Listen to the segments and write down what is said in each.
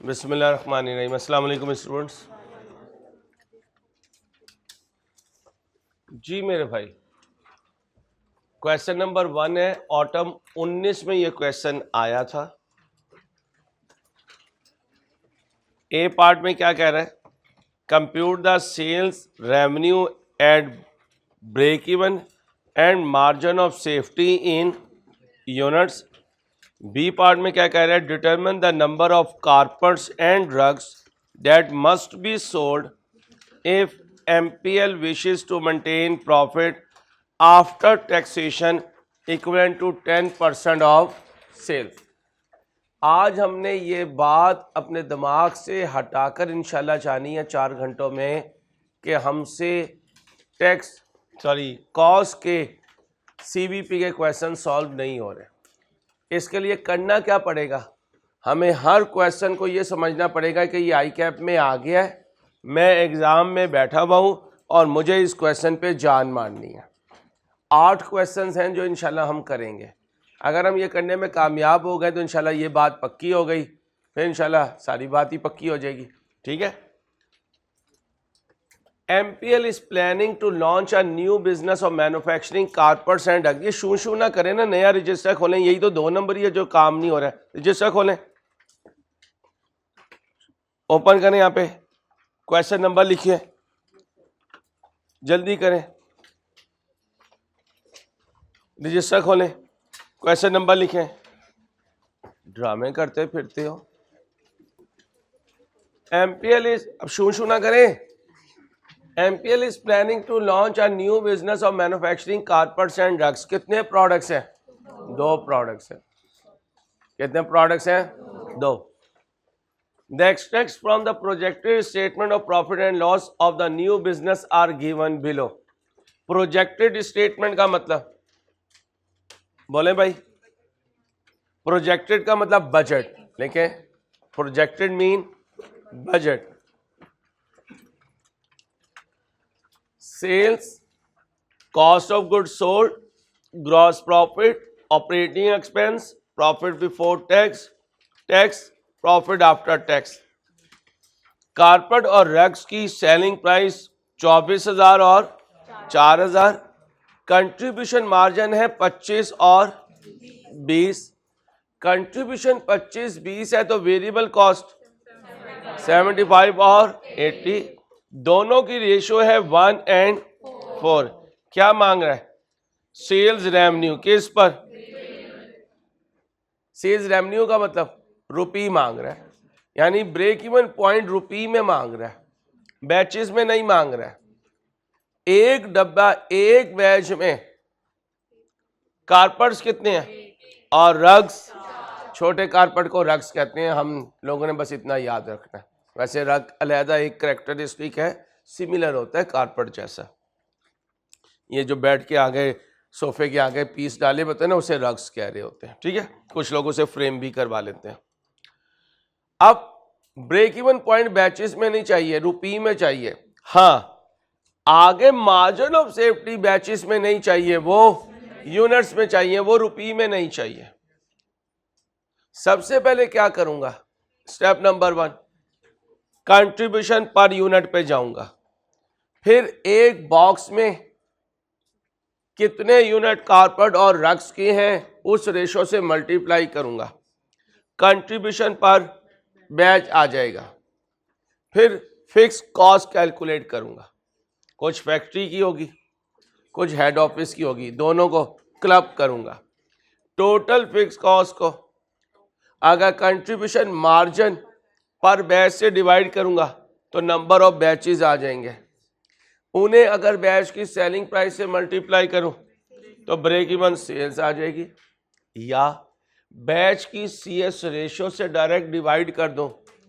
बिस्मिल्लाहिर्रहमानिर्रहीम। अस्सलाम वालेकुम स्टूडेंट्स। जी मेरे भाई, क्वेश्चन नंबर 1 है, ऑटम 19 में ये क्वेश्चन आया था। ए पार्ट में क्या कह रहा है? Compute the sales revenue at break even and margin of safety in units. B part में क्या कह रहा है? Determine the number of carpets and drugs that must be sold if MPL wishes to maintain profit after taxation equivalent to 10% of sales। आज हमने ये बात अपने दिमाग से हटाकर इंशाल्लाह जानी है 4 घंटों में कि हमसे कॉस्ट के CBP के क्वेश्चन सॉल्व नहीं हो रहे। इसके लिए करना क्या पड़ेगा? हमें हर क्वेश्चन को ये समझना पड़ेगा कि ये आई कैप में आ गया है, मैं एग्ज़ाम में बैठा हुआ हूँ और मुझे इस क्वेश्चन पे जान मारनी है। 8 क्वेश्चंस हैं जो इंशाल्लाह हम करेंगे। अगर हम ये करने में कामयाब हो गए तो इंशाल्लाह ये बात पक्की हो गई, फिर इंशाल्लाह सारी बात ही पक्की हो जाएगी। ठीक है। MPL is planning to launch a new business of manufacturing carpets and drugs. ये शू शू ना करें ना, नया रजिस्टर खोलें। यही तो 2 नंबर ही है जो काम नहीं हो रहा है। रजिस्टर खोलें, ओपन करें, यहाँ पे क्वेश्चन नंबर लिखिए, जल्दी करें, रजिस्टर खोलें, क्वेश्चन नंबर लिखें। ड्रामे करते फिरते हो। MPL इज, अब शू शू ना करें। MPL is planning to launch a new business of manufacturing carpets and drugs. कितने प्रोडक्ट्स हैं? 2 प्रोडक्ट्स हैं। कितने प्रोडक्ट्स हैं? 2। The extracts from the projected statement of profit and loss of the new business are given below। Projected statement का मतलब, बोले भाई, projected का मतलब बजट। लिखे, projected mean budget. Sales, cost of good sold, gross profit, operating expense, profit before tax, tax, profit after tax. Carpet और rugs की selling price 24,000 और 4,000। कंट्रीब्यूशन मार्जिन है 25 और 20। कंट्रीब्यूशन 25-20 है तो वेरिएबल कॉस्ट 75 और 80। दोनों की रेशियो है 1:4। क्या मांग रहा है? Sales revenue. किस पर? सेल्स रेवेन्यू का मतलब रुपी मांग रहा है, यानी ब्रेक इवन पॉइंट रुपी में मांग रहा है, बैचेस में नहीं मांग रहा है। एक डब्बा, एक बैच में कारपेट्स कितने हैं और रग्स, छोटे कारपेट को रग्स कहते हैं। हम लोगों ने बस इतना याद रखना है। वैसे रग अलहदा एक कैरेक्टरिस्टिक है, सिमिलर होता है कारपेट जैसा। ये जो बेड के आगे, सोफे के आगे पीस डाले होते हैं ना, उसे रग्स कह रहे होते हैं। ठीक है। कुछ लोग उसे फ्रेम भी करवा लेते हैं। अब ब्रेक इवन पॉइंट बैचेस में नहीं चाहिए, रुपी में चाहिए। हाँ, आगे मार्जिन ऑफ सेफ्टी बैचेस में नहीं चाहिए, वो यूनिट्स में चाहिए, वो रुपी में नहीं चाहिए। सबसे पहले क्या करूंगा? Step number 1, contribution per unit पे जाऊंगा। फिर एक बॉक्स में कितने यूनिट कारपेट और रग्स के हैं उस रेशो से मल्टीप्लाई करूंगा, कंट्रीब्यूशन पर बैच आ जाएगा। फिर फिक्स कॉस्ट कैलकुलेट करूंगा। कुछ फैक्ट्री की होगी, कुछ हेड ऑफिस की होगी, दोनों को क्लब करूंगा। टोटल फिक्स कॉस्ट को अगर कंट्रीब्यूशन मार्जिन पर बैच से डिवाइड करूंगा तो नंबर ऑफ बैचेस आ जाएंगे। उन्हें अगर बैच की सेलिंग प्राइस से मल्टीप्लाई करूं तो ब्रेक इवन सेल्स आ जाएगी, या बैच की CS रेशियो से डायरेक्ट डिवाइड कर दूं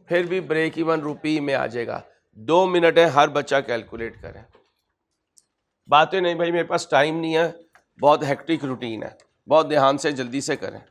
फिर भी ब्रेक इवन रुपी में आ जाएगा। 2 मिनट है, हर बच्चा कैलकुलेट करें। बातें नहीं भाई, मेरे पास टाइम नहीं है, बहुत हेक्टिक रूटीन है, बहुत ध्यान से जल्दी से करें।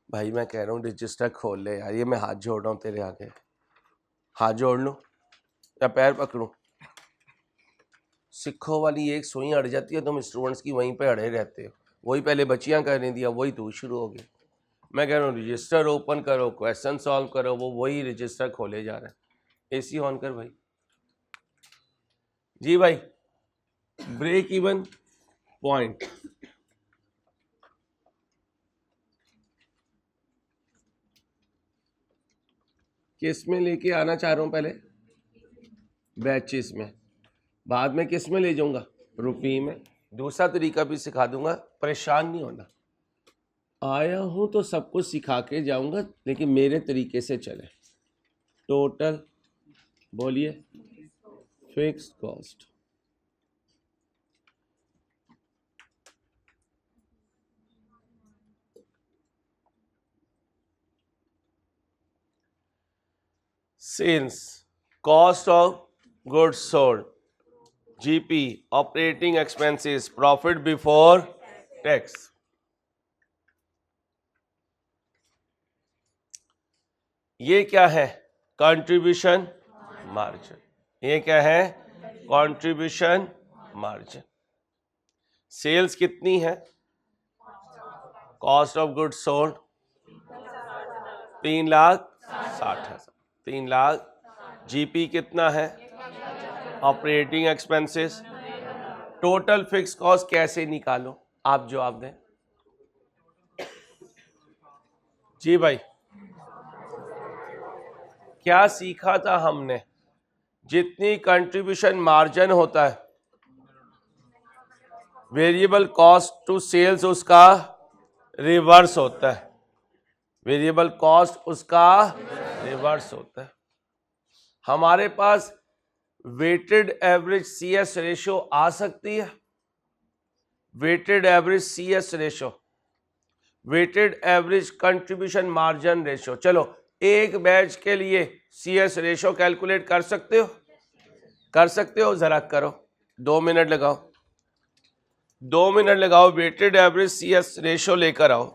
भाई मैं कह रहा हूँ रजिस्टर खोल ले यार, ये मैं हाथ जोड़ रहा हूँ तेरे आगे, हाथ जोड़ लूँ या पैर पकड़ूँ? सिखों वाली एक सुई अड़ जाती है, तुम स्टूडेंट्स की वहीं पे अड़े रहते हो, वही पहले बच्चियाँ करने दिया, वही तू शुरू हो गई। मैं कह रहा हूँ रजिस्टर ओपन करो, क्वेश्चन सॉल्व करो, वो वही रजिस्टर खोले जा रहा है। एसी ऑन कर भाई। जी भाई, ब्रेक इवन पॉइंट किस में लेके आना चाह रहा हूँ? पहले बैचेस में, बाद में किस में ले जाऊंगा? रुपये में। दूसरा तरीका भी सिखा दूंगा, परेशान नहीं होना। आया हूं तो सब कुछ सिखा के जाऊंगा, लेकिन मेरे तरीके से चले। टोटल बोलिए, fixed cost, sales, cost of goods sold, GP, operating expenses, profit before tax. ये क्या है? Contribution margin. ये क्या है? Contribution margin. सेल्स कितनी है? Cost of goods sold 3,60,000, 3 lakh. GP कितना है? Operating expenses. Total fix cost कैसे निकालो? आप जवाब दें। जी भाई, क्या सीखा था हमने? जितनी कंट्रीब्यूशन मार्जिन होता है, वेरिएबल कॉस्ट टू सेल्स उसका रिवर्स होता है। वेरिएबल कॉस्ट उसका रिवर्स होता है। हमारे पास वेटेड एवरेज सीएस रेशियो आ सकती है। Weighted average CS ratio, weighted average contribution margin ratio. चलो एक बैच के लिए सीएस रेशियो कैलकुलेट कर सकते हो? कर सकते हो? जरा करो, 2 मिनट लगाओ, 2 मिनट लगाओ, वेटेड एवरेज सीएस रेशियो लेकर आओ।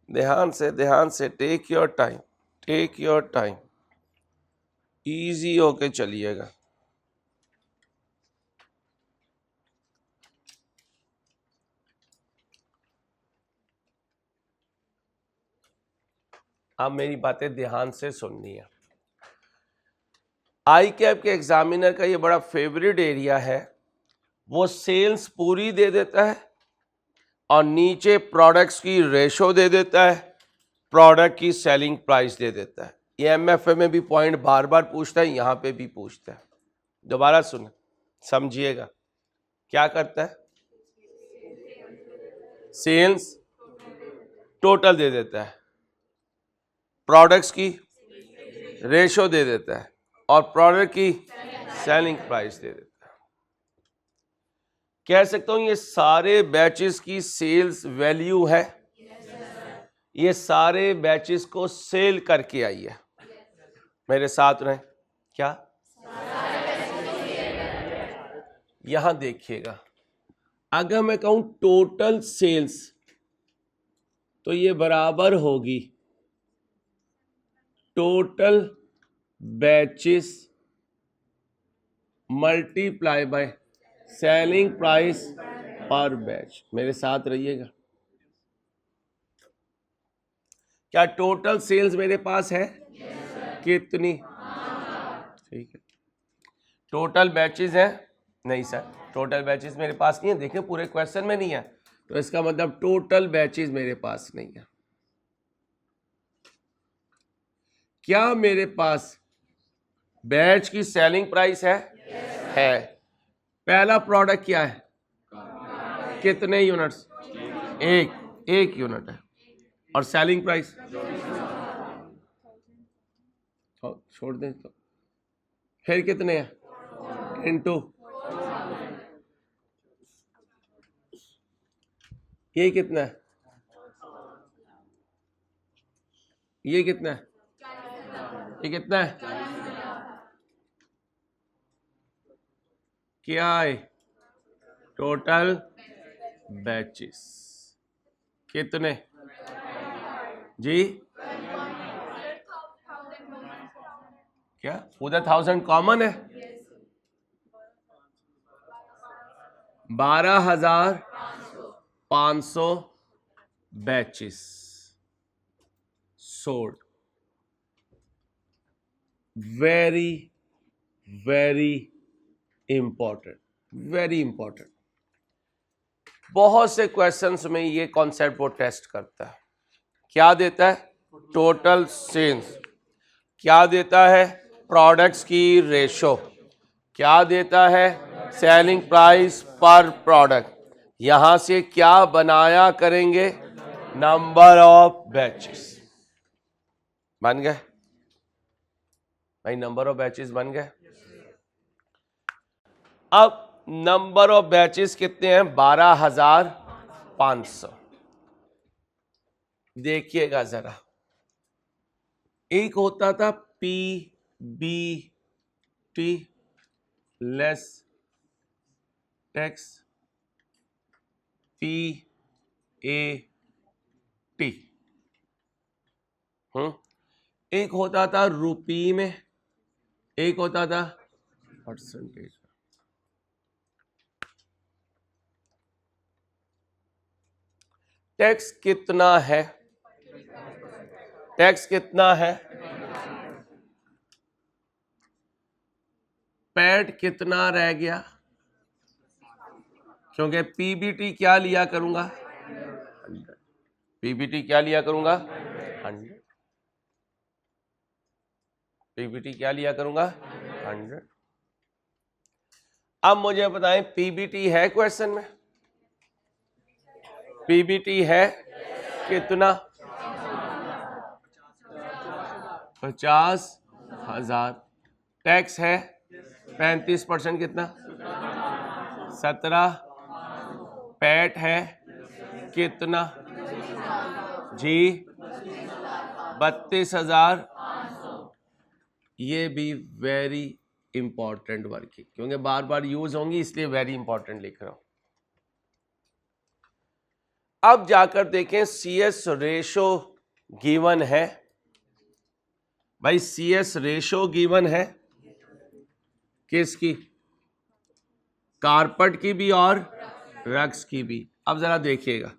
ध्यान से, ध्यान से, take your time, take your time, easy होके चलिएगा। आप मेरी बातें ध्यान से सुननी है। आई कैप के एग्जामिनर का ये बड़ा फेवरेट एरिया है। वो सेल्स पूरी दे देता है और नीचे प्रोडक्ट्स की रेशो दे देता है, प्रोडक्ट की सेलिंग प्राइस दे देता है। ये एमएफए में भी पॉइंट बार बार पूछता है, यहां पे भी पूछता है। दोबारा सुन, समझिएगा। क्या करता है? सेल्स टोटल दे देता है, प्रोडक्ट्स की रेशो दे देता है और प्रोडक्ट की सेलिंग प्राइस दे देता है। कह सकता हूं ये सारे बैचेस की सेल्स वैल्यू है। ये सारे बैचेस को सेल करके आई है। मेरे साथ रहें। क्या? यहां देखिएगा, अगर मैं कहूं टोटल सेल्स तो ये बराबर होगी total batches multiply by selling price पर बैच। मेरे साथ रहिएगा। क्या टोटल सेल्स मेरे पास है? कितनी? ठीक है। टोटल बैचेस है? नहीं सर, टोटल बैचेस मेरे पास नहीं है। देखें पूरे क्वेश्चन में नहीं है, तो इसका मतलब टोटल बैचेस मेरे पास नहीं है। क्या मेरे पास बैच की सेलिंग प्राइस है? है। पहला प्रोडक्ट क्या है? कितने यूनिट्स? एक यूनिट है। और सेलिंग प्राइस छोड़ दें तो फिर कितने हैं इनटू ये कितना है, ये कितना है, ये कितना है, क्या है टोटल बैचेस कितने जी, क्या उधर 1000 कॉमन है, 12,500 batches sold. Very very important, very important. बहुत से क्वेश्चंस में ये कॉन्सेप्ट वो टेस्ट करता है। क्या देता है, टोटल सेल्स, क्या देता है, प्रोडक्ट्स की रेशो, क्या देता है, सेलिंग प्राइस पर प्रोडक्ट। यहां से क्या बनाया करेंगे, नंबर ऑफ बैचेस। बन गए भाई, नंबर ऑफ बैचेस बन गए। अब नंबर ऑफ बैचेस कितने हैं, 12,500। देखिएगा जरा, एक होता था PBT लेस टैक्स PAT, एक होता था रुपी में, एक होता था परसेंटेज। टैक्स कितना है, टैक्स कितना है, पैट कितना रह गया, क्योंकि पीबीटी क्या लिया करूंगा, 100। पीबीटी क्या लिया करूंगा, 100। पीबीटी क्या लिया करूंगा, 100। अब मुझे बताएं पीबीटी है क्वेश्चन में, पीबीटी है कितना, 50,000। टैक्स है 35%, कितना 17। पैट है कितना जी, 32,000। ये भी वेरी इंपॉर्टेंट वर्किंग, क्योंकि बार बार यूज होंगी इसलिए वेरी इंपॉर्टेंट लिख रहा हूं। अब जाकर देखें सीएस रेशो गिवन है भाई, सीएस रेशो गिवन है किसकी, कारपेट की भी और रग्स की भी। अब जरा देखिएगा,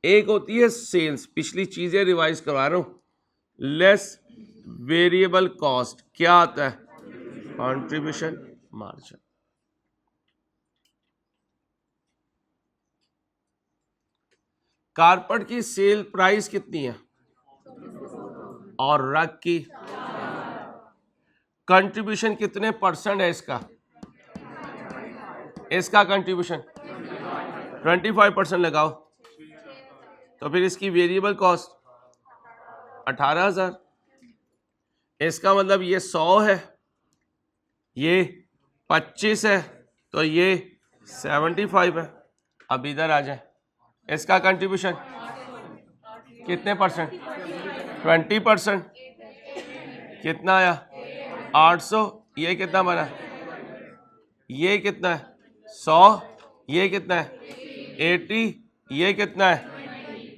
एक होती है सेल्स, पिछली चीजें रिवाइज करवा रहा हूं, लेस वेरिएबल कॉस्ट, क्या आता है, कंट्रीब्यूशन मार्जिन। कारपेट की सेल प्राइस कितनी है और रग की कंट्रीब्यूशन कितने परसेंट है, इसका कंट्रीब्यूशन 25% लगाओ, तो फिर इसकी वेरिएबल कॉस्ट 18,000। इसका मतलब ये 100 है, ये 25 है, तो ये 75 है। अब इधर आ जाए, इसका कंट्रीब्यूशन कितने परसेंट, 20%, कितना आया 800। ये कितना बना, ये कितना है 100, ये कितना है 80, ये कितना है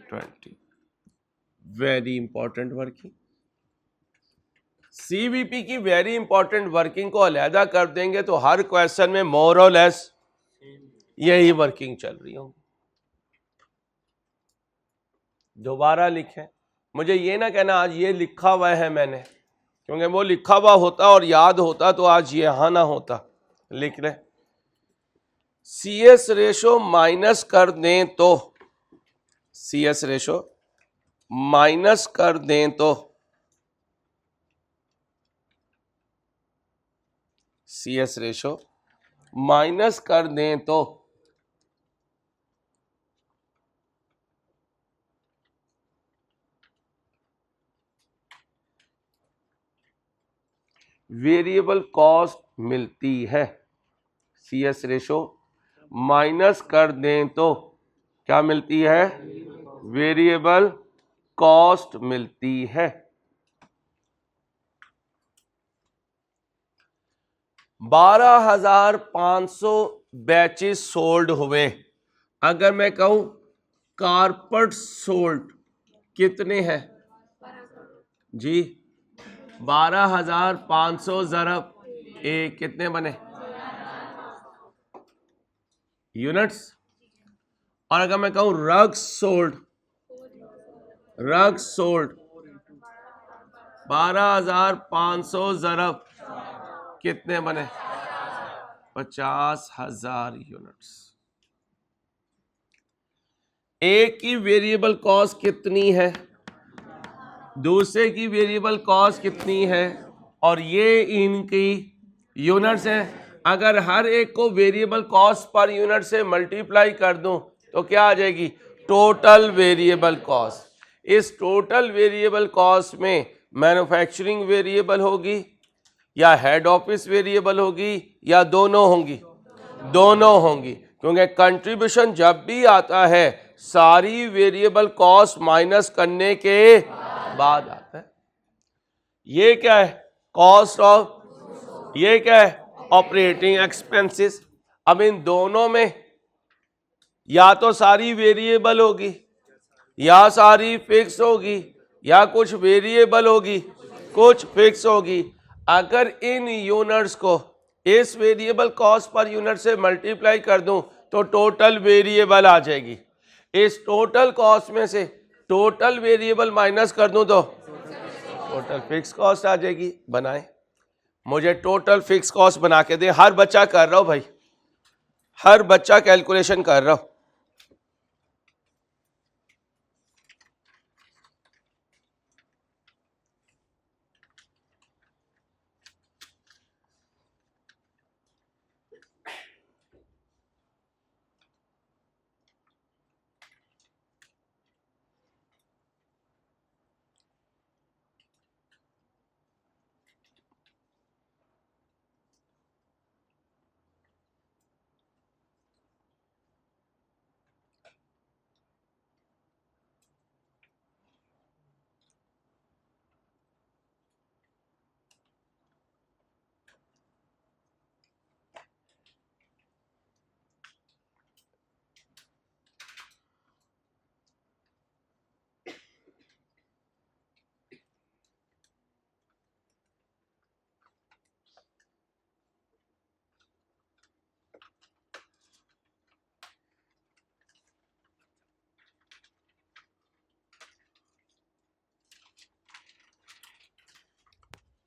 20। वेरी इंपॉर्टेंट वर्किंग, सीवीपी की वेरी इंपॉर्टेंट वर्किंग को अलहदा कर देंगे तो हर क्वेश्चन में मोर और लेस यही वर्किंग चल रही होगी। दोबारा लिखें, मुझे ये ना कहना आज ये लिखा हुआ है मैंने, क्योंकि वो लिखा हुआ होता और याद होता तो आज यहां ना होता। लिख रहे सीएस रेशो माइनस कर दें तो, सीएस रेशो माइनस कर दें तो, सीएस रेशो माइनस कर दें तो वेरिएबल कॉस्ट मिलती है, CS रेशो माइनस कर दें तो क्या मिलती है, वेरिएबल कॉस्ट मिलती है। 12,500 बैचेस सोल्ड हुए। अगर मैं कहूं कारपेट सोल्ड कितने हैं जी, 12,500 ज़रब एक कितने बने यूनिट्स। और अगर मैं कहूं रग सोल्ड 12,500 ज़रब कितने बने 50,000 यूनिट्स। एक की वेरिएबल कॉस्ट कितनी है, दूसरे की वेरिएबल कॉस्ट कितनी है, और ये इनकी यूनिट्स हैं। अगर हर एक को वेरिएबल कॉस्ट पर यूनिट से मल्टीप्लाई कर दूं तो क्या आ जाएगी, टोटल वेरिएबल कॉस्ट। इस टोटल वेरिएबल कॉस्ट में मैन्युफैक्चरिंग वेरिएबल होगी या हेड ऑफिस वेरिएबल होगी या दोनों होंगी, दोनों होंगी, क्योंकि कंट्रीब्यूशन जब भी आता है सारी वेरिएबल कॉस्ट माइनस करने के बाद आता है। ये क्या है, कॉस्ट ऑफ, ये क्या है, ऑपरेटिंग एक्सपेंसेस। अब इन दोनों में या तो सारी वेरिएबल होगी या सारी फिक्स होगी या कुछ वेरिएबल होगी कुछ फिक्स होगी। अगर इन यूनिट्स को इस वेरिएबल कॉस्ट पर यूनिट से मल्टीप्लाई कर दूं तो टोटल वेरिएबल आ जाएगी। इस टोटल कॉस्ट में से टोटल वेरिएबल माइनस कर दूं तो टोटल फिक्स कॉस्ट आ जाएगी। बनाए, मुझे टोटल फिक्स कॉस्ट बना के दे। हर बच्चा कर रहा हूं भाई, हर बच्चा कैलकुलेशन कर रहा हूं।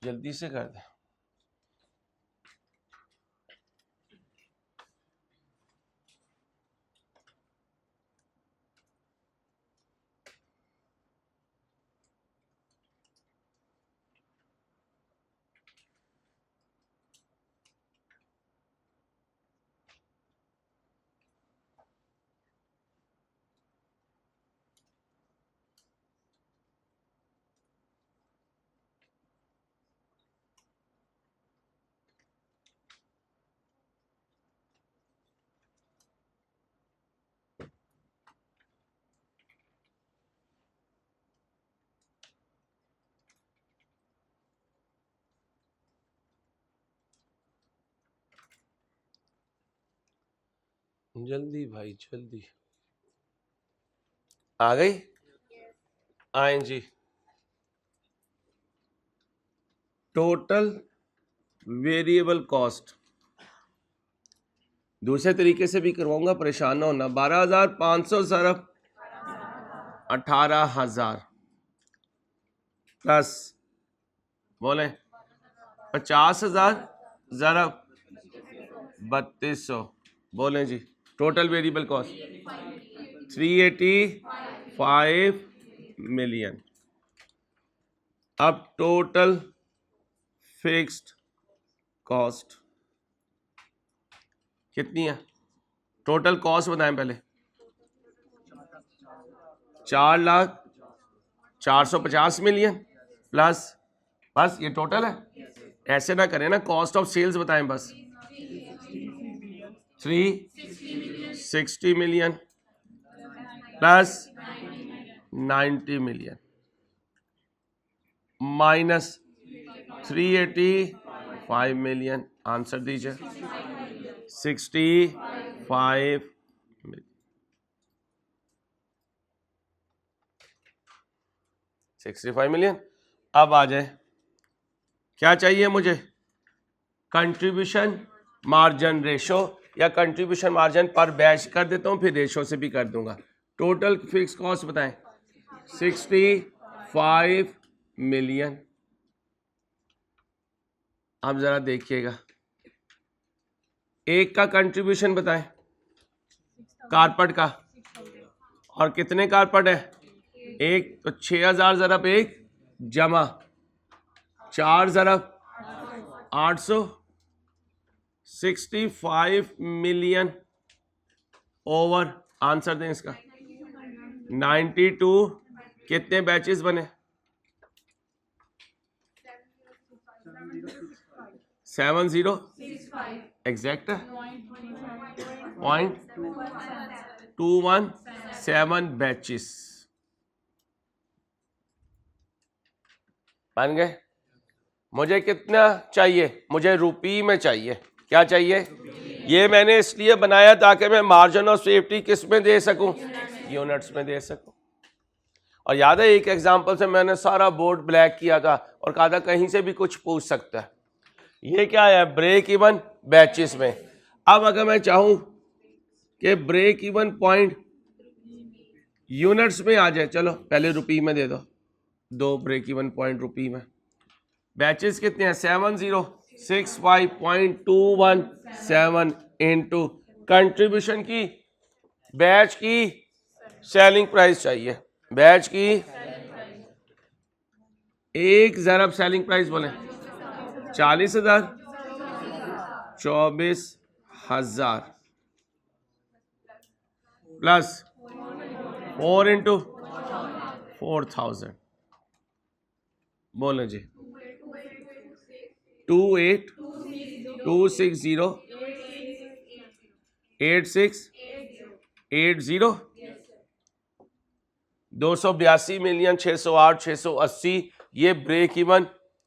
जल्दी से कर दे। जल्दी भाई जल्दी। आ गई, आए जी। टोटल वेरिएबल कॉस्ट दूसरे तरीके से भी करवाऊंगा, परेशान ना होना। 12,500 ज़रब 18,000 प्लस बोले 50,000 ज़रब 3200। बोले जी टोटल वेरिएबल कॉस्ट 385 मिलियन। अब टोटल फिक्स्ड कॉस्ट कितनी है, टोटल कॉस्ट बताएं पहले। 4,450,000 प्लस, बस ये टोटल है। ऐसे ना करें ना, कॉस्ट ऑफ सेल्स बताएं बस। 360 million plus 90 million minus 385 million, answer दीजिए। 65 मिलियन, 65 मिलियन। अब आ जाए, क्या चाहिए मुझे? कंट्रीब्यूशन मार्जिन रेशो या कंट्रीब्यूशन मार्जिन पर बैच कर देता हूं, फिर रेशो से भी कर दूंगा। टोटल फिक्स कॉस्ट बताएं। 65 मिलियन। अब जरा देखिएगा, एक का कंट्रीब्यूशन बताएं कारपेट का, और कितने कारपेट है? एक, तो 6000 ज़रब एक जमा 4 ज़रब 800, 65 मिलियन ओवर, आंसर दें इसका 92। कितने बैचेस बने? 70 एग्जैक्ट है, 0.217 बैचेस बन गए। मुझे कितना चाहिए? मुझे रुपी में चाहिए। क्या चाहिए? ये मैंने इसलिए बनाया ताकि मैं मार्जिन ऑफ सेफ्टी किस में दे सकूं? यूनिट्स में दे सकूं। और याद है एक एग्जांपल से मैंने सारा बोर्ड ब्लैक किया था और कहा था कहीं से भी कुछ पूछ सकता है। ये क्या है? ब्रेक इवन बैचेस में। अब अगर मैं चाहूं कि ब्रेक इवन पॉइंट यूनिट्स में आ जाए, चलो पहले रुपी में दे दो ब्रेक इवन पॉइंट रुपी में। बैचेस कितने हैं? 7065.217 इंटू कंट्रीब्यूशन की बैच की सेलिंग प्राइस चाहिए। बैच की एक ज़रब सेलिंग प्राइस बोले 40,000, 24,000 प्लस 4 इंटू 4,000 बोले जी 28,260,86,80 282 मिलियन 608 680 ये ब्रेक इवन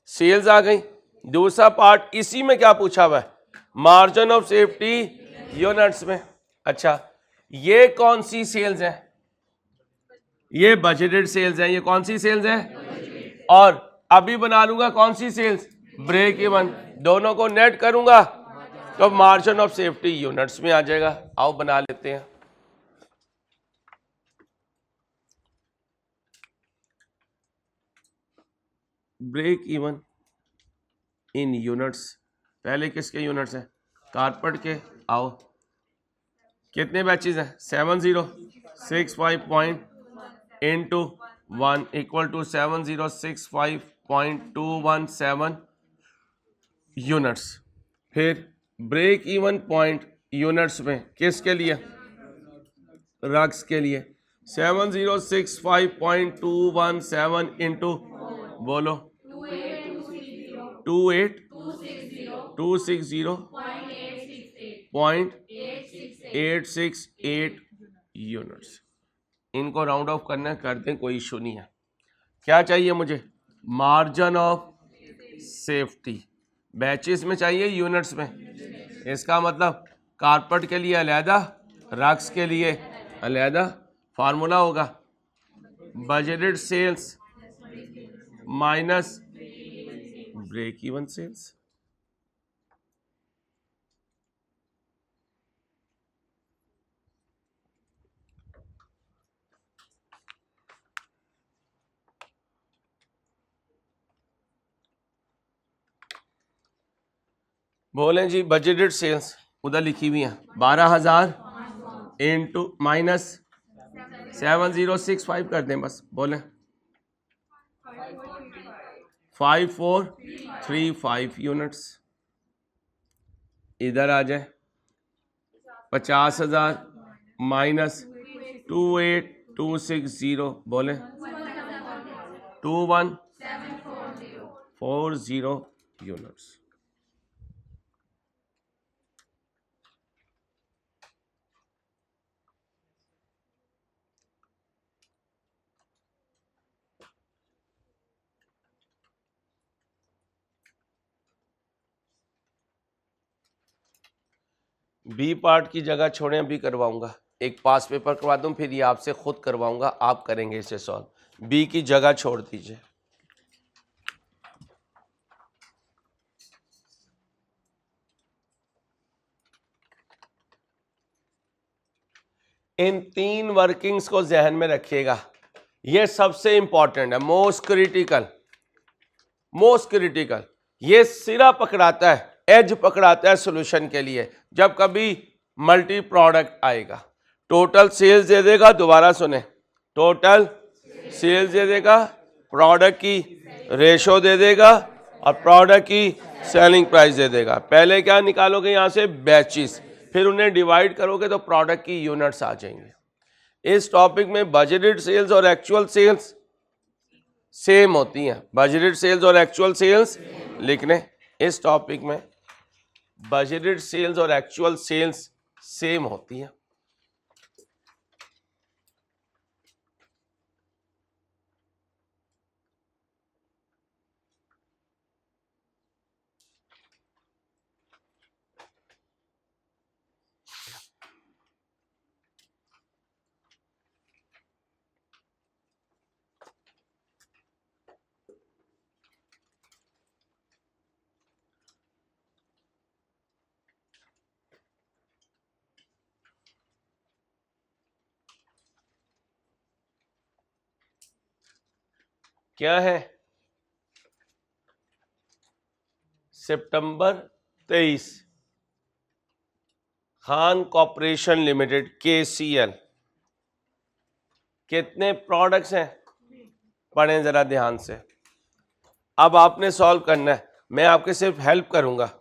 सेल्स आ गई। दूसरा पार्ट इसी में क्या पूछा हुआ है? मार्जिन ऑफ सेफ्टी यूनिट्स में। अच्छा, ये कौन सी सेल्स है? ये बजटेड सेल्स है। ये कौन सी सेल्स है? और अभी बना लूंगा कौन सी सेल्स? Break even. दोनों को नेट करूंगा तो मार्जिन ऑफ सेफ्टी यूनिट्स में आ जाएगा। आओ बना लेते हैं। ब्रेक इवन इन यूनिट्स, पहले किसके यूनिट्स हैं? कारपेट के। आओ, कितने बैचेस हैं? 7065 point into 1 equal to 7065.217 units. फिर ब्रेक इवन पॉइंट यूनिट्स में किसके लिए? रग्स के लिए। 7065.217 इंटू बोलो 28,260.868 यूनिट्स। इनको राउंड ऑफ करना कर दें, कोई इशू नहीं है। क्या चाहिए मुझे? Margin of safety. बैचेस में चाहिए यूनिट्स में? इसका मतलब कारपेट के लिए अलहदा, रग्स के लिए अलहदा। फार्मूला होगा budgeted sales minus break even sales. बोलें जी बजटेड सेल्स उधर लिखी हुई है 12,000 इंटू माइनस 7065 कर दें बस। बोलें 5435 यूनिट्स। इधर आ जाए 50,000 माइनस 28,260 बोलें 21740 यूनिट्स। बी पार्ट की जगह छोड़ें, अभी करवाऊंगा, एक पास पेपर करवा दूं, फिर ये आपसे खुद करवाऊंगा, आप करेंगे इसे सॉल्व। बी की जगह छोड़ दीजिए। इन 3 वर्किंग्स को जहन में रखिएगा, ये सबसे इंपॉर्टेंट है, मोस्ट क्रिटिकल, मोस्ट क्रिटिकल। ये सिरा पकड़ाता है, एज पकड़ाता है सॉल्यूशन के लिए जब कभी मल्टी प्रोडक्ट आएगा। टोटल सेल्स दे देगा, दोबारा सुने, टोटल सेल्स दे देगा, प्रोडक्ट की रेशो दे देगा और प्रोडक्ट की सेलिंग प्राइस दे देगा। पहले क्या निकालोगे यहां से, बैचेस, फिर उन्हें डिवाइड करोगे तो प्रोडक्ट की यूनिट्स आ जाएंगे। इस टॉपिक में बजटेड सेल्स और एक्चुअल सेल्स सेम होती हैं, बजटेड सेल्स और एक्चुअल सेल्स लिखने। इस टॉपिक में बजटेड सेल्स और एक्चुअल सेल्स सेम होती हैं। क्या है, सितंबर 23, खान कॉर्पोरेशन लिमिटेड KCL, कितने प्रोडक्ट्स हैं, पढ़ें जरा ध्यान से। अब आपने सॉल्व करना है, मैं आपके सिर्फ हेल्प करूंगा।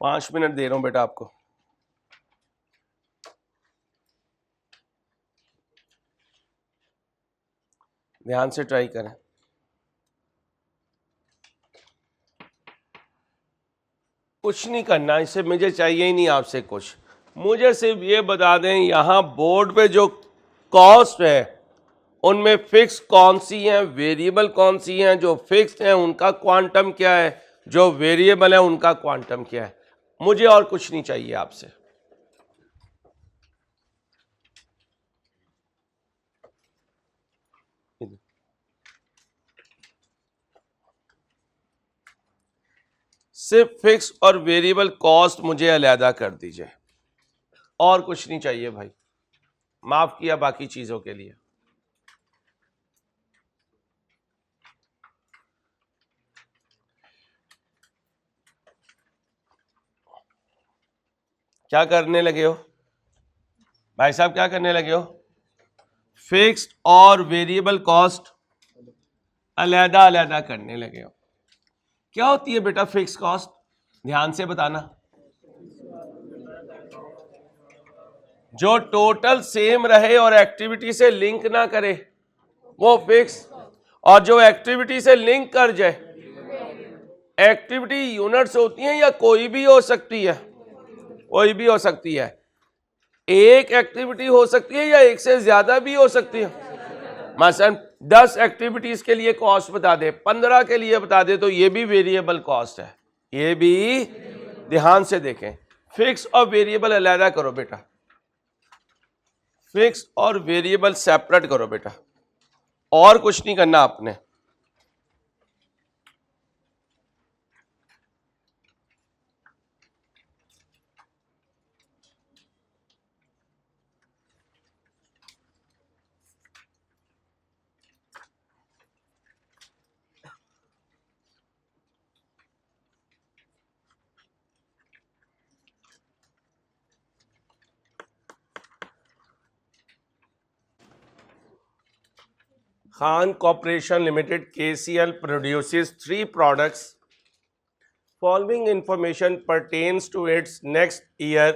पांच मिनट दे रहा हूं बेटा आपको। ध्यान से ट्राई करें। कुछ नहीं करना, इससे मुझे चाहिए ही नहीं आपसे कुछ, मुझे सिर्फ ये बता दें यहां बोर्ड पे जो कॉस्ट है उनमें फिक्स कौन सी हैं, वेरिएबल कौन सी हैं। जो फिक्स्ड हैं उनका क्वांटम क्या है, जो वेरिएबल है उनका क्वांटम क्या है। मुझे और कुछ नहीं चाहिए आपसे। सिर्फ फिक्स और वेरिएबल कॉस्ट मुझे अलहदा कर दीजिए, और कुछ नहीं चाहिए भाई। माफ किया बाकी चीजों के लिए। क्या करने लगे हो भाई साहब, क्या करने लगे हो? फिक्स्ड और वेरिएबल कॉस्ट अलहदा अलहदा करने लगे हो। क्या होती है बेटा फिक्स कॉस्ट, ध्यान से बताना। जो टोटल सेम रहे और एक्टिविटी से लिंक ना करे वो फिक्स, और जो एक्टिविटी से लिंक कर जाए, एक्टिविटी यूनिट्स होती हैं या कोई भी हो सकती है, कोई भी हो सकती है। एक एक्टिविटी हो सकती है या एक से ज्यादा भी हो सकती है। मसलन 10 एक्टिविटीज के लिए कॉस्ट बता दे, 15 के लिए बता दे, तो ये भी वेरिएबल कॉस्ट है, ये भी। ध्यान से देखें, फिक्स और वेरिएबल अलग करो बेटा, फिक्स और वेरिएबल सेपरेट करो बेटा, और कुछ नहीं करना आपने। Khan Corporation Limited KCL produces 3 products. Following information pertains to its next year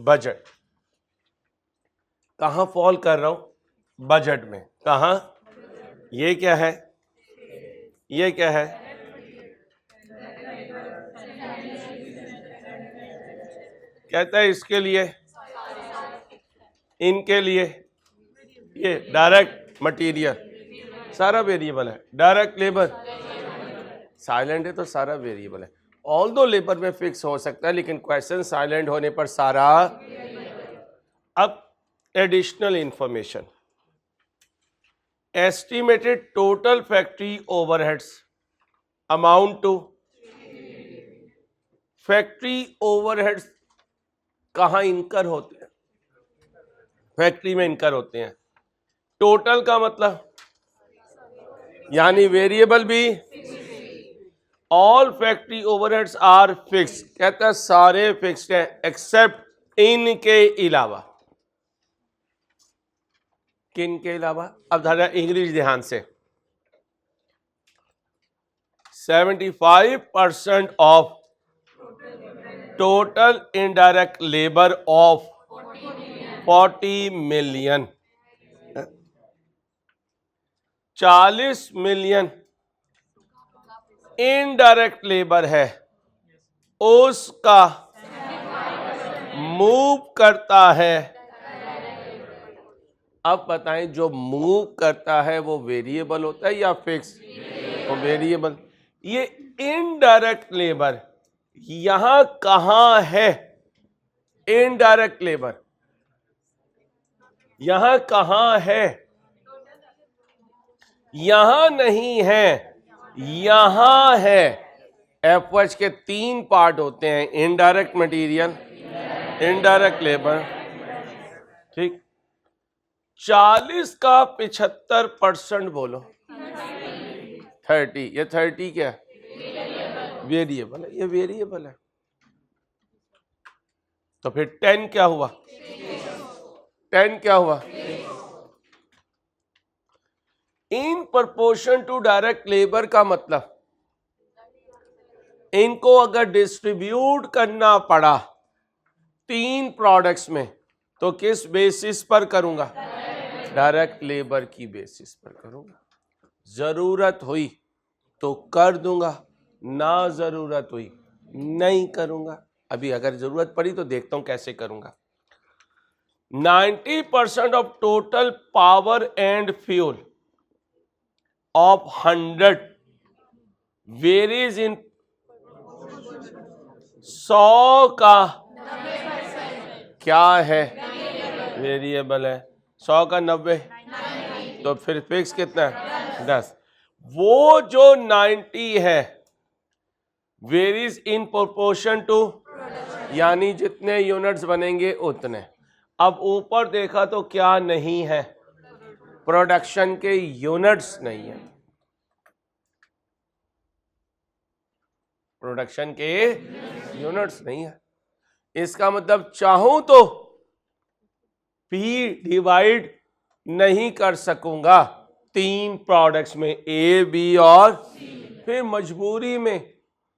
budget. कहाँ फॉल कर रहा हूं? बजट में. कहाँ? ये क्या है? ये क्या है? कहता है इसके लिए, इनके लिए, ये डायरेक्ट मटेरियल सारा वेरिएबल है. डायरेक्ट लेबर साइलेंट है तो सारा वेरिएबल है. ऑल्दो लेबर में फिक्स हो सकता है, लेकिन क्वेश्चन साइलेंट होने पर सारा. अब additional information. Estimated total factory overheads amount to. Factory overheads कहाँ इनकर होते हैं? फैक्ट्री में इनकर होते हैं. टोटल का मतलब यानी वेरिएबल भी. All factory overheads are fix. कहता है सारे फिक्स्ड हैं एक्सेप्ट इनके अलावा. किन के अलावा? अब जरा इंग्लिश ध्यान से. 75% of total indirect labour of 40 million. 40 million indirect labour है, उसका मूव करता है. अब बताएं जो मूव करता है वो वेरिएबल होता है या फिक्स? वो वेरिएबल. ये इनडायरेक्ट लेबर यहां कहां है? इनडायरेक्ट लेबर यहां कहां है? यहां नहीं है, यहां है. एफएच के 3 पार्ट होते हैं. Indirect material, indirect labour. ठीक. 40 का 75% बोलो. 30. ये 30 क्या है? वेरिएबल है. ये वेरिएबल है. तो फिर 10 क्या हुआ? 10 क्या हुआ? In proportion to direct labour का मतलब इनको अगर डिस्ट्रीब्यूट करना पड़ा 3 प्रोडक्ट्स में तो किस बेसिस पर करूंगा? डायरेक्ट लेबर की बेसिस पर करूंगा. जरूरत हुई तो कर दूंगा, ना जरूरत हुई नहीं करूंगा. अभी अगर जरूरत पड़ी तो देखता हूं कैसे करूंगा. 90% of total power and fuel of 100 varies इन 100 का क्या है? वेरिएबल है. 100 का 90 तो फिर फिक्स कितना है? 10. वो जो 90 है वेरीज इन प्रोपोर्शन टू, यानी जितने यूनिट्स बनेंगे उतने. अब ऊपर देखा तो क्या नहीं है? प्रोडक्शन के यूनिट्स नहीं है. प्रोडक्शन के यूनिट्स नहीं है. इसका मतलब चाहूं तो P डिवाइड नहीं कर सकूंगा 3 प्रोडक्ट्स में, A, B और फिर मजबूरी में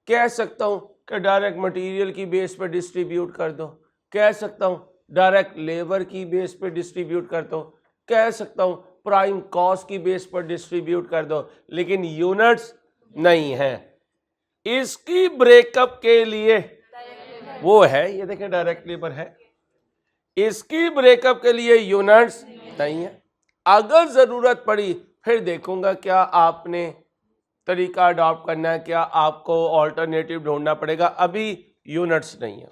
कह सकता हूं कि डायरेक्ट मटेरियल की बेस पर डिस्ट्रीब्यूट कर दो. कह सकता हूं डायरेक्ट लेबर की बेस पर डिस्ट्रीब्यूट कर दो. कह सकता हूं प्राइम कॉस्ट की बेस पर डिस्ट्रीब्यूट कर दो. लेकिन यूनिट्स नहीं है. इसकी ब्रेकअप के लिए वो है, ये देखें डायरेक्ट लेबर है. इसकी ब्रेकअप के लिए यूनिट्स नहीं है. अगर जरूरत पड़ी फिर देखूंगा क्या आपने तरीका अडॉप्ट करना है, क्या आपको ऑल्टरनेटिव ढूंढना पड़ेगा. अभी यूनिट्स नहीं है.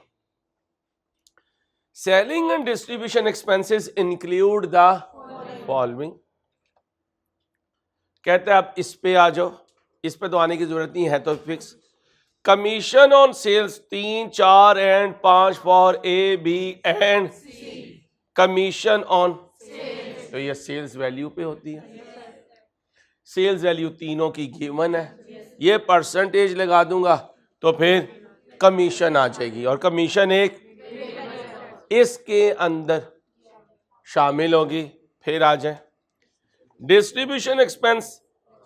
Selling and distribution expenses include the following. कहते हैं आप इस पे आ जाओ. इस पे तो आने की जरूरत नहीं है तो fix. Commission on sales 3, 4 and 5 for A, B and commission on. तो ये सेल्स वैल्यू पे होती है. सेल्स वैल्यू तीनों की गिवन है. ये परसेंटेज लगा दूंगा तो फिर कमीशन आ जाएगी और कमीशन एक इसके अंदर शामिल होगी. फिर आ जाए distribution expense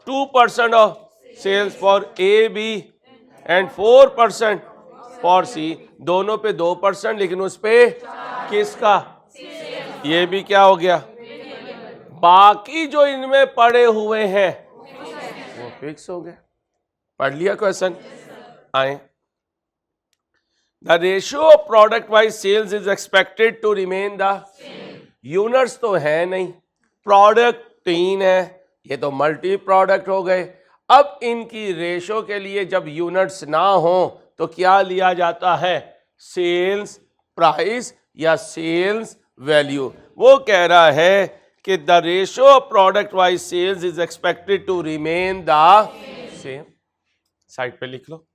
2% of sales for A B and 4% for C, दोनों पे 2%, लेकिन उस पे किसका, ये भी क्या हो गया, बाकी जो इनमें पड़े हुए हैं वो फिक्स हो गए। पढ़ लिया क्वेश्चन? आए, the ratio of product wise sales is expected to remain the, units तो है नहीं, प्रोडक्ट 3 है, ये तो मल्टी प्रोडक्ट हो गए। अब इनकी रेशो के लिए जब यूनिट्स ना हो तो क्या लिया जाता है, सेल्स प्राइस या सेल्स वैल्यू। वो कह रहा है कि the ratio of product wise sales is expected to remain the same. Side पे लिख लो,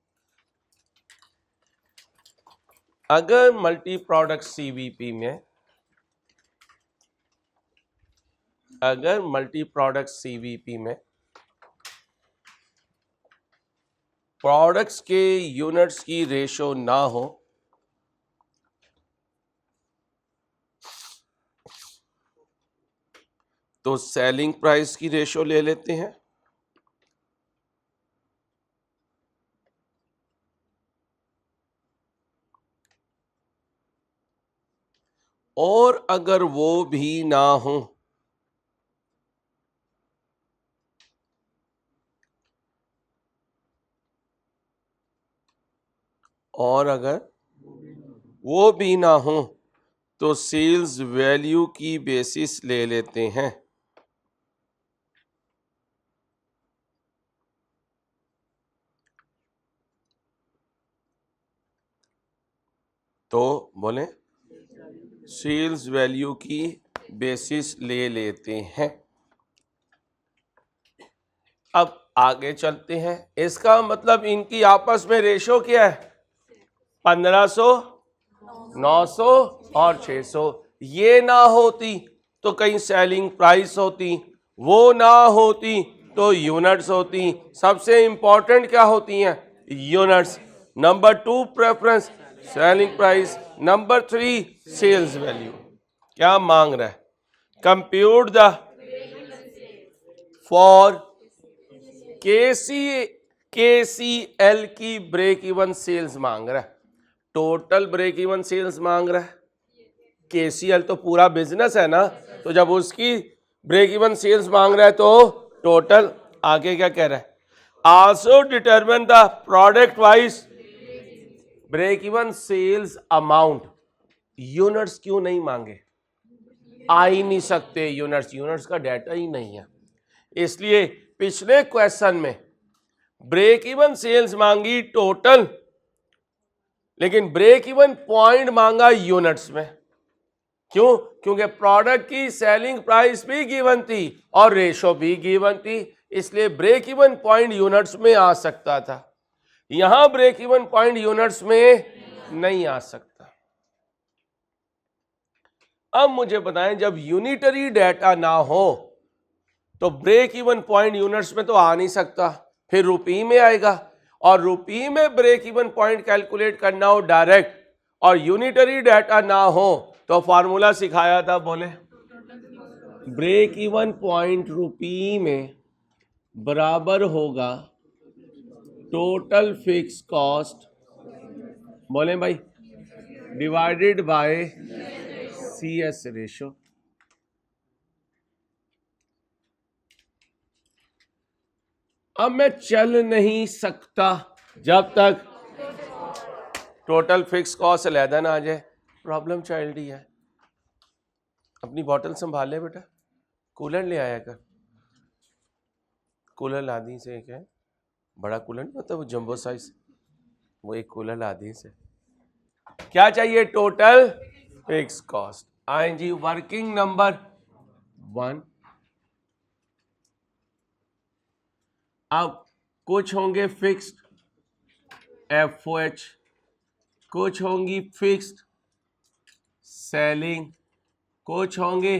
अगर मल्टी प्रोडक्ट सीवीपी में, अगर मल्टी प्रोडक्ट सीवीपी में प्रोडक्ट्स के यूनिट्स की रेशो ना हो तो सेलिंग प्राइस की रेशो ले लेते हैं, और अगर वो भी ना हो और अगर वो भी ना हो तो सेल्स वैल्यू की बेसिस ले लेते हैं। तो बोले सेल्स वैल्यू की बेसिस ले लेते हैं। अब आगे चलते हैं, इसका मतलब इनकी आपस में रेशो क्या है, 1500, 900 और 600। ये ना होती तो कहीं सेलिंग प्राइस होती, वो ना होती तो यूनिट्स होती। सबसे इंपॉर्टेंट क्या होती हैं, units. Number 2 preference selling price, number 3 sales value. क्या मांग रहा है, कंप्यूट द फॉर केसीएल की ब्रेक इवन सेल्स मांग रहा है, टोटल ब्रेक इवन सेल्स मांग रहा है। केसीएल तो पूरा बिजनेस है ना, तो जब उसकी ब्रेक इवन सेल्स मांग रहा है तो टोटल। आगे क्या कह रहा है, also determine the product wise break even sales amount. Units क्यों नहीं मांगे, आ ही नहीं सकते यूनिट्स, यूनिट्स का डाटा ही नहीं है। इसलिए पिछले क्वेश्चन में ब्रेक इवन सेल्स मांगी टोटल, लेकिन ब्रेक इवन पॉइंट मांगा यूनिट्स में। क्यों, क्योंकि प्रोडक्ट की सेलिंग प्राइस भी गिवन थी और रेशो भी गिवन थी, इसलिए ब्रेक इवन पॉइंट यूनिट्स में आ सकता था। यहां ब्रेक इवन पॉइंट यूनिट्स में नहीं आ सकता। अब मुझे बताएं, जब यूनिटरी डाटा ना हो तो ब्रेक इवन पॉइंट यूनिट्स में तो आ नहीं सकता, फिर रुपी में आएगा, और रुपी में ब्रेक इवन पॉइंट कैलकुलेट करना हो डायरेक्ट और यूनिटरी डाटा ना हो तो फॉर्मूला सिखाया था, बोले ब्रेक इवन पॉइंट रुपी में बराबर होगा टोटल फिक्स कॉस्ट, बोले भाई, डिवाइडेड बाय CS रेशो। अब मैं चल नहीं सकता जब तक टोटल फिक्स कॉस्ट अलहदा ना आ जाए। प्रॉब्लम चाइल्ड ही है। अपनी बॉटल संभाले बेटा, कूलर ले आया कर, कूलर ला दी से, एक है बड़ा कूलर नहीं होता वो जंबो साइज, वो एक कूलर ला दी से। क्या चाहिए, टोटल फिक्स कॉस्ट। आए जी, वर्किंग नंबर 1। अब कुछ होंगे फिक्स्ड FOH, कुछ होंगी फिक्स्ड सेलिंग, कुछ होंगे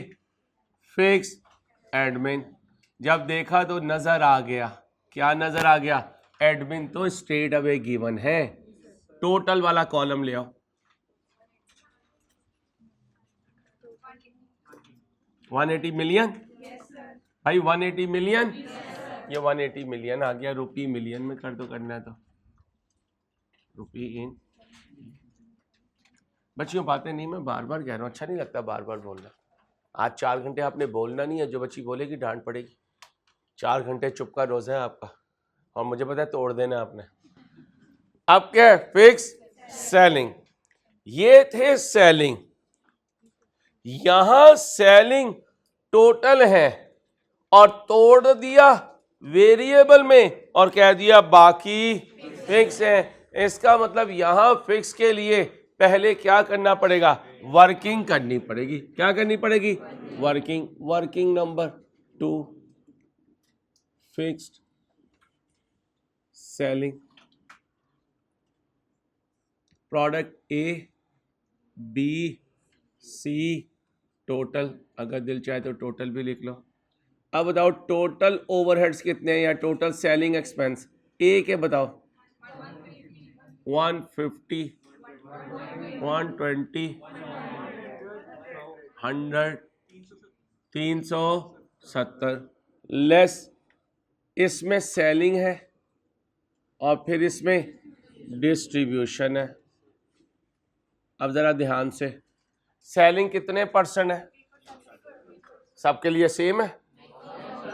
फिक्स्ड एडमिन। जब देखा तो नजर आ गया, क्या नजर आ गया, एडमिन तो स्ट्रेट अवे गिवन है। टोटल वाला कॉलम ले आओ, 180 मिलियन। भाई 180 मिलियन, ये 180 मिलियन आ गया, रुपी मिलियन में कर दो, करना है तो रुपी इन। बच्चियों बातें नहीं मैं बार बार कह रहा हूँ, अच्छा नहीं लगता बार बार बोलना। आज 4 घंटे आपने बोलना नहीं है, जो बच्ची बोलेगी डांट पड़ेगी। 4 घंटे चुप का रोजा है आपका, और मुझे पता है तोड़ देना आपने। अब क्या है? Fix selling. ये थे सेलिंग, यहां सेलिंग टोटल है और तोड़ दिया वेरिएबल में और कह दिया बाकी फिक्स है। इसका मतलब यहां फिक्स के लिए पहले क्या करना पड़ेगा? वर्किंग करनी पड़ेगी। क्या करनी पड़ेगी? Working. Working number 2 fixed selling. Product A B C total, अगर दिल चाहे तो टोटल भी लिख लो। अब बताओ टोटल ओवरहेड्स कितने हैं या टोटल सेलिंग एक्सपेंस ए के बताओ। 150, 120, 100, 370 लेस इसमें सेलिंग है और फिर इसमें डिस्ट्रीब्यूशन है। अब जरा ध्यान से, सेलिंग कितने परसेंट है? सबके लिए सेम है।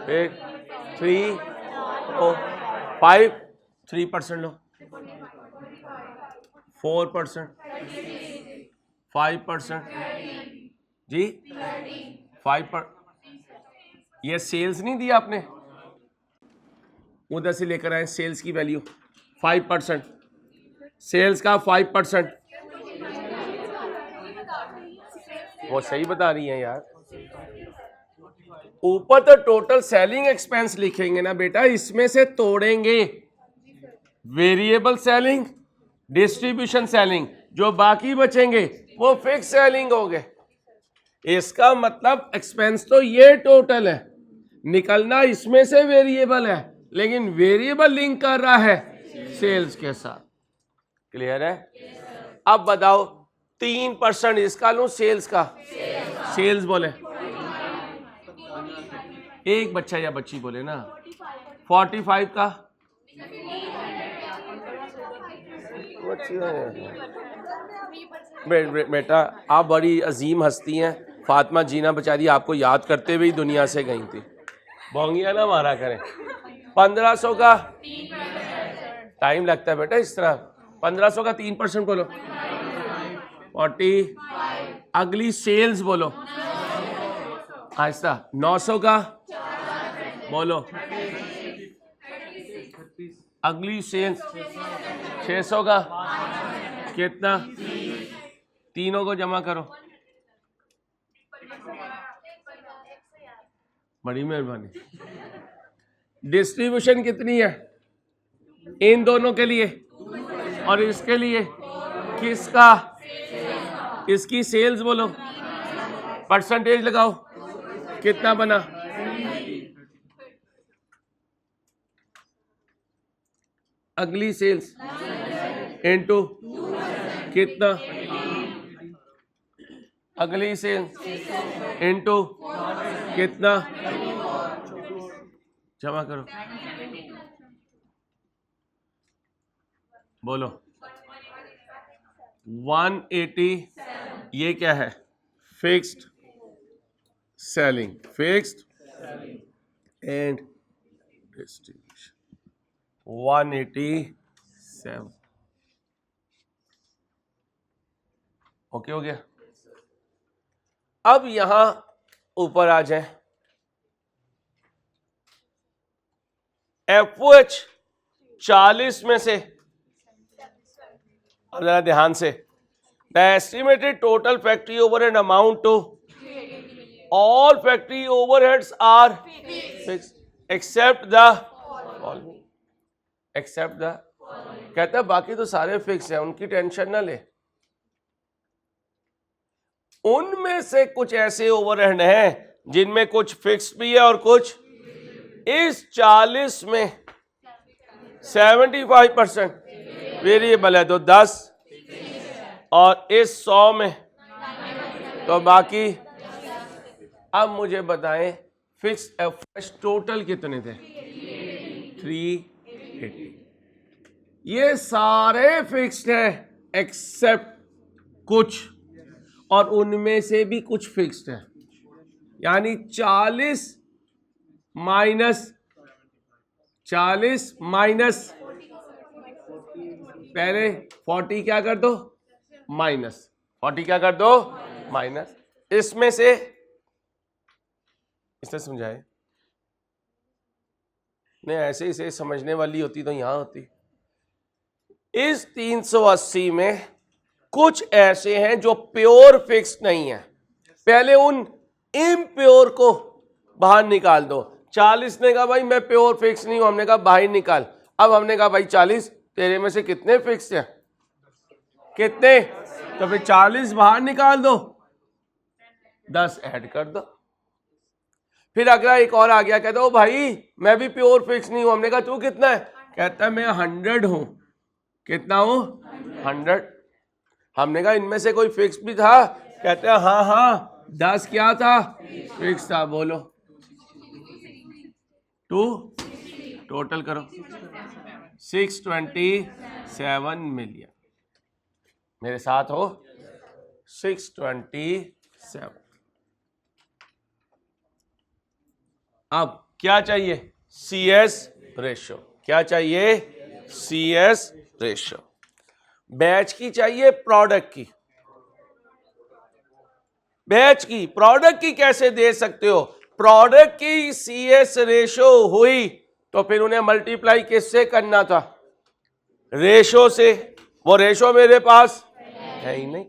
3 5 3% लो, 4%, 5% जी, 5%। ये सेल्स नहीं दिया आपने, उधर से लेकर आए सेल्स की वैल्यू 5%, सेल्स का 5%। वो सही बता रही हैं यार। ऊपर तो टोटल सेलिंग एक्सपेंस लिखेंगे ना बेटा, इसमें से तोड़ेंगे वेरिएबल सेलिंग, डिस्ट्रीब्यूशन सेलिंग, जो बाकी बचेंगे वो फिक्स सेलिंग हो गए। इसका मतलब एक्सपेंस तो ये टोटल है, निकलना इसमें से वेरिएबल है, लेकिन वेरिएबल लिंक कर रहा है सेल्स के साथ। क्लियर है? अब बताओ 3% इसका लूं सेल्स का, सेल्स बोले, एक बच्चा या बच्ची बोले ना। 45 का बेटा आप बड़ी अजीम हस्ती हैं। फातिमा जीना बेचारी आपको याद करते हुए ही दुनिया से गई थी, बोंगिया ना मारा करें। 1500 का टाइम लगता है बेटा इस तरह। 1500 का 3% बोलो, 40। अगली सेल्स बोलो आहिस्ता। 900 का बोलो। अगली सेल्स 600 का कितना? तीनों को जमा करो। बड़ी मेहरबानी। डिस्ट्रीब्यूशन कितनी है इन दोनों के लिए और इसके लिए? किसका? इसकी सेल्स बोलो, परसेंटेज लगाओ, कितना बना? अगली सेल्स इनटू कितना? अगली सेल्स इनटू कितना? जमा करो, बोलो। 180। ये क्या है? Fixed selling, fixed and distribution. 187 okay हो गया। अब यहां ऊपर आ जाए, FOH 40 में से, और जरा ध्यान से, the estimated total factory overhead amount to all factory overheads are fixed except the following. Except the कहता है बाकी तो सारे फिक्स है, उनकी टेंशन ना ले। उनमें से कुछ ऐसे ओवरहेड हैं जिनमें कुछ फिक्स भी है और कुछ। इस 40 में 75% वेरिएबल है तो 10, और इस 100 में तो बाकी। अब मुझे बताएं फिक्स एफएच टोटल कितने थे? 380। ये सारे फिक्स्ड हैं एक्सेप्ट कुछ, और उनमें से भी कुछ फिक्स्ड है, यानी 40 माइनस पहले 40 क्या कर दो माइनस, 40 क्या कर दो माइनस, इसमें से इसने समझाए नहीं, ऐसे ही से समझने वाली होती तो यहां होती। इस 380 में कुछ ऐसे हैं जो प्योर फिक्स नहीं है, पहले उन इम्प्योर को बाहर निकाल दो। 40 ने कहा भाई मैं प्योर फिक्स नहीं हूं, हमने कहा बाहर निकाल। अब हमने कहा भाई 40 तेरे में से कितने फिक्स हैं, कितने, तो फिर 40 बाहर निकाल दो, 10 ऐड कर दो। फिर अगला एक और आ गया, कहता ओ भाई मैं भी प्योर फिक्स नहीं हूं, हमने कहा तू कितना है, कहता है मैं 100 हूं। कितना हूं? 100। हमने कहा इनमें से कोई फिक्स भी था, कहते हैं हाँ हाँ 10 क्या था फिक्स था, बोलो 2 टोटल करो 627 मिलियन, मेरे साथ हो 627। अब क्या चाहिए? CS ratio. क्या चाहिए? CS ratio. बैच की चाहिए प्रोडक्ट की? बैच की। प्रोडक्ट की कैसे दे सकते हो? प्रोडक्ट की CS रेशो हुई तो फिर उन्हें मल्टीप्लाई किससे करना था? रेशो से। वो रेशो मेरे पास है ही नहीं,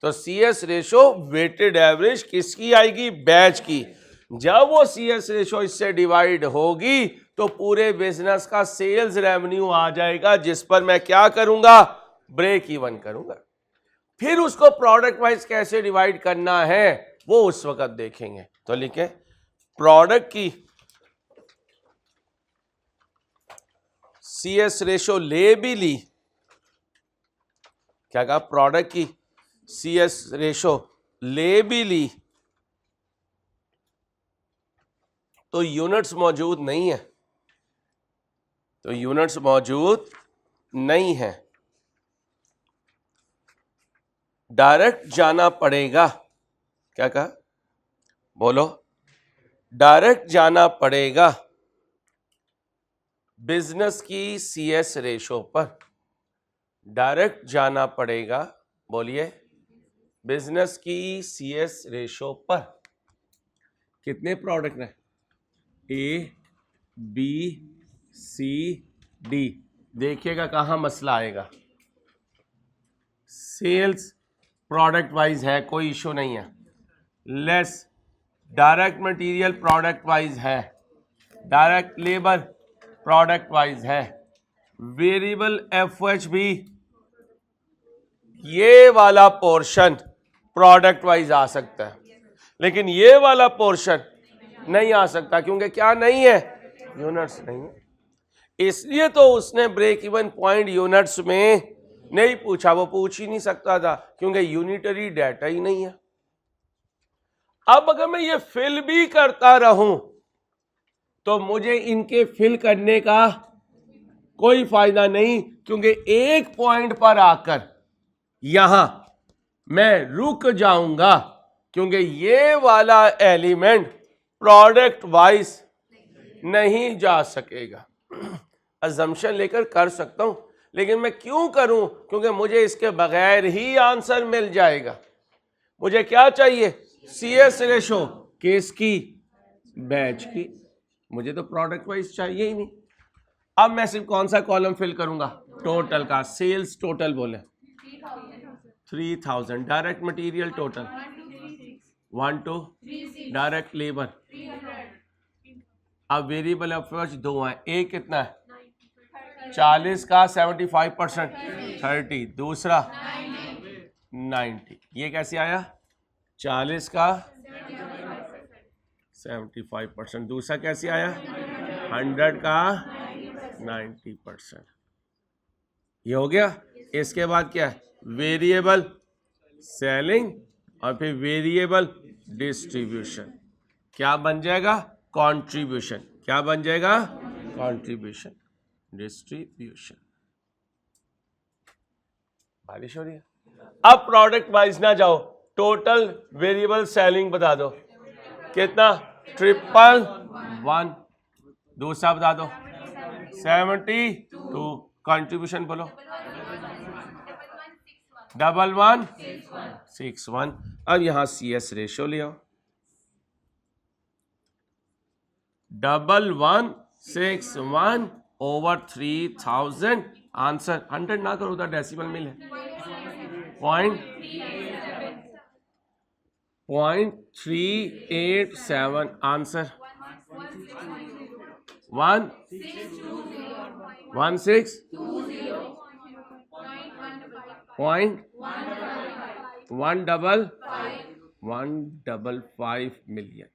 तो CS रेशो वेटेड एवरेज किसकी आएगी? बैच की। जब वो CS रेशो इससे डिवाइड होगी तो पूरे बिजनेस का सेल्स रेवेन्यू आ जाएगा, जिस पर मैं क्या करूंगा? ब्रेक इवन करूंगा। फिर उसको प्रोडक्ट वाइज कैसे डिवाइड करना है वो उस वक्त देखेंगे। तो लिखें प्रोडक्ट की CS रेशो ले भी ली, क्या कहा? प्रोडक्ट की CS रेशो ले भी ली तो यूनिट्स मौजूद नहीं है, तो यूनिट्स मौजूद नहीं है, डायरेक्ट जाना पड़ेगा। क्या कहा? बोलो। डायरेक्ट जाना पड़ेगा बिजनेस की CS रेशो पर। डायरेक्ट जाना पड़ेगा, बोलिए, बिजनेस की CS रेशो पर। कितने प्रोडक्ट हैं? A, B, C, D। देखिएगा कहां मसला आएगा। सेल्स प्रोडक्ट वाइज है, कोई इशू नहीं है। Less direct material product wise है, डायरेक्ट लेबर प्रोडक्ट वाइज है, वेरिएबल FH भी, ये वाला पोर्शन प्रोडक्ट वाइज आ सकता है, लेकिन ये वाला पोर्शन नहीं आ सकता, क्योंकि क्या नहीं है? यूनिट्स नहीं है। इसलिए तो उसने ब्रेक इवन पॉइंट यूनिट्स में नहीं पूछा, वो पूछ ही नहीं सकता था क्योंकि यूनिटरी डाटा ही नहीं है। अब अगर मैं ये फिल भी करता रहूं तो मुझे इनके फिल करने का कोई फायदा नहीं, क्योंकि एक पॉइंट पर आकर यहां मैं रुक जाऊंगा, क्योंकि ये वाला एलिमेंट प्रोडक्ट वाइज नहीं जा सकेगा। अजम्पशन लेकर कर सकता हूं, लेकिन मैं क्यों करूं? क्योंकि मुझे इसके बगैर ही आंसर मिल जाएगा। मुझे क्या चाहिए? CS रेशो किसकी? बैच की। मुझे तो प्रोडक्ट वाइज चाहिए ही नहीं। अब मैं सिर्फ कौन सा कॉलम फिल करूंगा? टोटल का। सेल्स टोटल बोले 3000, direct material total 1 2, direct labour, अब वेरिएबल एफएच 2 है। एक कितना है? 40 का 75% 30, दूसरा 90। ये कैसे आया? 40 का 75%, दूसरा कैसे आया? 100 का 90%। ये हो गया। इसके बाद क्या है? वेरिएबल सेलिंग और फिर वेरिएबल डिस्ट्रीब्यूशन। क्या बन जाएगा? कंट्रीब्यूशन। क्या बन जाएगा? कंट्रीब्यूशन। डिस्ट्रीब्यूशन। बारिश हो रही है। अब प्रोडक्ट वाइज ना जाओ, टोटल वेरिएबल सेलिंग बता दो कितना? 111। दूसरा बता दो 72। कंट्रीब्यूशन बोलो 1161। अब यहां CS रेशियो ले आओ 1161 ओवर 3000। आंसर 100 ना करो, उधर डेसिमल मिल है। 0.387 आंसर 116.155 मिलियन।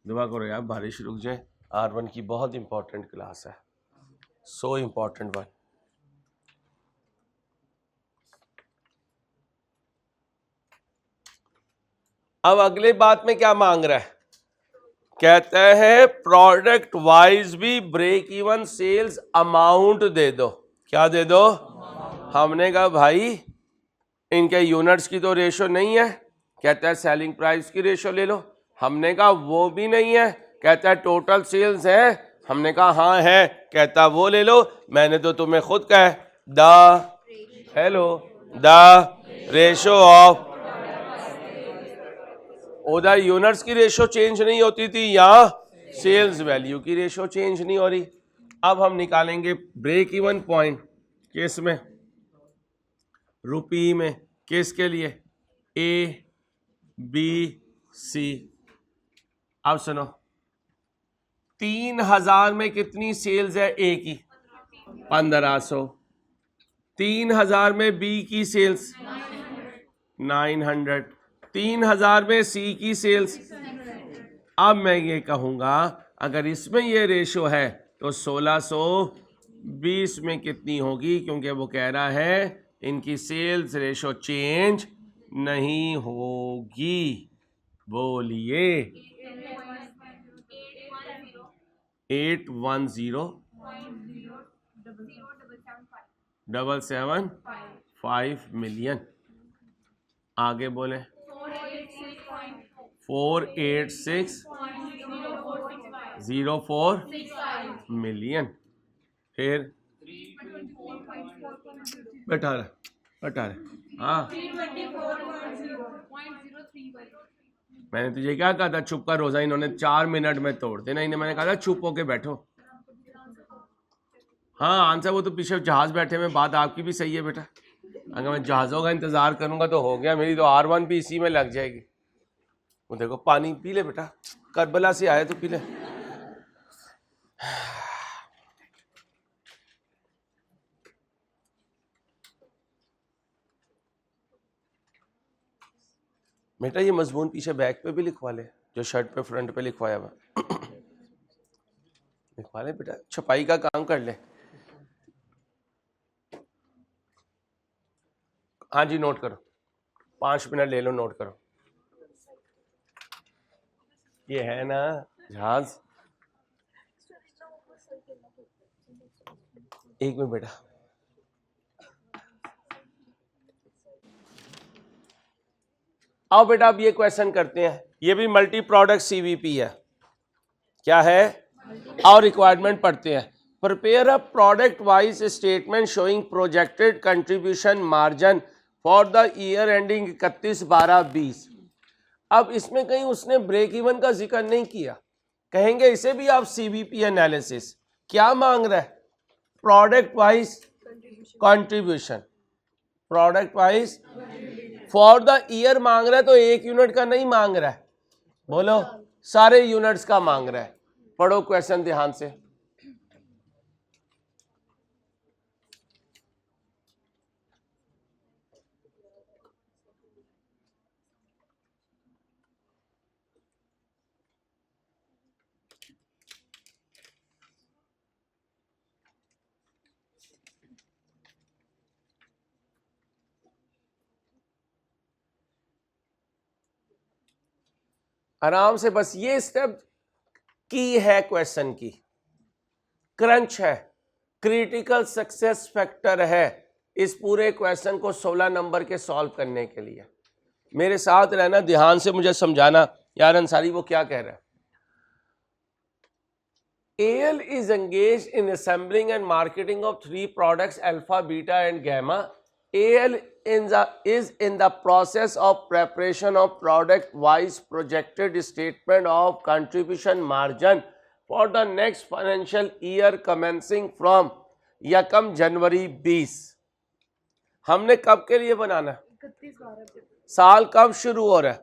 दुआ करो यार बारिश रुक जाए। R1 की बहुत इंपॉर्टेंट क्लास है, सो इंपॉर्टेंट वन। अब अगले बात में क्या मांग रहा है? कहते हैं प्रोडक्ट वाइज भी ब्रेक इवन सेल्स अमाउंट दे दो। क्या दे दो? हमने कहा भाई इनके यूनिट्स की तो रेशो नहीं है, कहता है सेलिंग प्राइस की रेशो ले लो। हमने कहा वो भी नहीं है, कहता है टोटल सेल्स है। हमने कहा हाँ है, कहता वो ले लो। मैंने तो तुम्हें खुद कहा द रेशो ऑफ, उधर यूनिट्स की रेशो चेंज नहीं होती थी, यहाँ सेल्स वैल्यू की रेशो चेंज नहीं हो रही। अब हम निकालेंगे ब्रेक इवन पॉइंट किस में? रुपी में। किसके लिए? ABC। अब सुनो 3000 में कितनी सेल्स है A की? 1500। 3000 में B की सेल्स 900। 3000 में C की सेल्स। अब मैं ये कहूंगा अगर इसमें ये रेशो है तो 1620 में कितनी होगी? क्योंकि वो कह रहा है इनकी सेल्स रेशो चेंज नहीं होगी। बोलिए 810,775 मिलियन। आगे बोले 486,046 मिलियन। फिर बैठा रहे। हाँ मैंने तुझे क्या कहा था? चुप का रोजा इन्होंने 4 मिनट में तोड़ देना। इन्हें मैंने कहा था चुप होके बैठो। हाँ आंसर वो तो पीछे जहाज बैठे में, बात आपकी भी सही है बेटा। अगर मैं जहाज़ों का इंतजार करूंगा तो हो गया, मेरी तो R1 भी इसी में लग जाएगी। वो देखो पानी पी ले बेटा, करबला से आए तो पी ले। बेटा ये मजमून पीछे बैक पे भी लिखवा ले, जो शर्ट पे फ्रंट पे लिखवाया हुआ लिखवा ले बेटा, छपाई का काम कर ले। हाँ जी नोट करो, 5 मिनट ले लो, नोट करो। ये है ना जहाज। एक मिनट बेटा, आओ बेटा अब ये क्वेश्चन करते हैं। ये भी मल्टी प्रोडक्ट CVP है। क्या है? और रिक्वायरमेंट पढ़ते हैं। Prepare a product wise statement showing projected contribution margin for the year ending 31/12/20। अब इसमें कहीं उसने ब्रेक इवन का जिक्र नहीं किया, कहेंगे इसे भी आप CVP एनालिसिस। क्या मांग रहा है? Product wise contribution. Product wise for the year मांग रहा है, तो 1 यूनिट का नहीं मांग रहा है, बोलो सारे यूनिट्स का मांग रहा है। पढ़ो क्वेश्चन ध्यान से। आराम से, बस ये स्टेप की है क्वेश्चन की, क्रंच है, क्रिटिकल सक्सेस फैक्टर है इस पूरे क्वेश्चन को 16 नंबर के सॉल्व करने के लिए। मेरे साथ रहना, ध्यान से मुझे समझाना। यार अंसारी वो क्या कह रहा है? AL is engaged in assembling and marketing of 3 products, alpha, beta and gamma. AL is in the process of preparation of product wise projected statement of contribution margin for the next financial year commencing from यकम जनवरी 20। हमने कब के लिए बनाना? साल कब शुरू हो रहा है?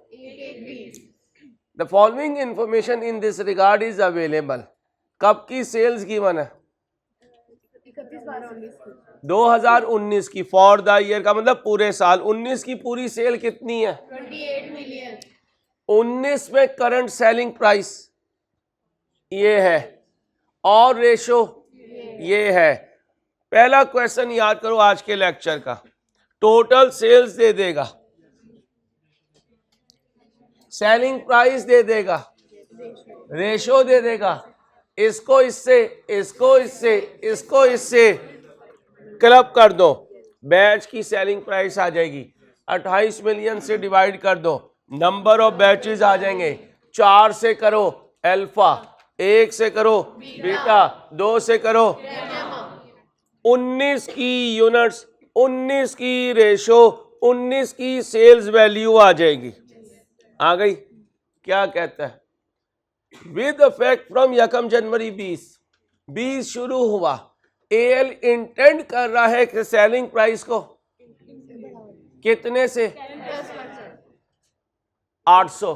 The following information in this regard is available. कब की सेल्स गिवन है? 2019 की, फॉर द ईयर का मतलब पूरे साल। 19 की पूरी सेल कितनी है? 28 मिलियन। 19 में करंट सेलिंग प्राइस ये है और रेशो ये है। पहला क्वेश्चन याद करो आज के लेक्चर का, टोटल सेल्स दे देगा, सेलिंग प्राइस दे देगा, रेशो दे देगा, इसको इससे, इसको इससे, इसको इससे क्लब कर दो, बैच की सेलिंग प्राइस आ जाएगी। 28 मिलियन से डिवाइड कर दो, नंबर ऑफ बैचेस आ जाएंगे। 4 से करो अल्फा, 1 से करो बीटा, 2 से करो 19 की यूनिट्स, 19 की रेशो, 19 की सेल्स वैल्यू आ जाएगी। आ गई? क्या कहता है? विद इफेक्ट फ्रॉम यकम जनवरी 20 शुरू हुआ। एल इंटेंड कर रहा है कि सेलिंग प्राइस को कितने से? 800,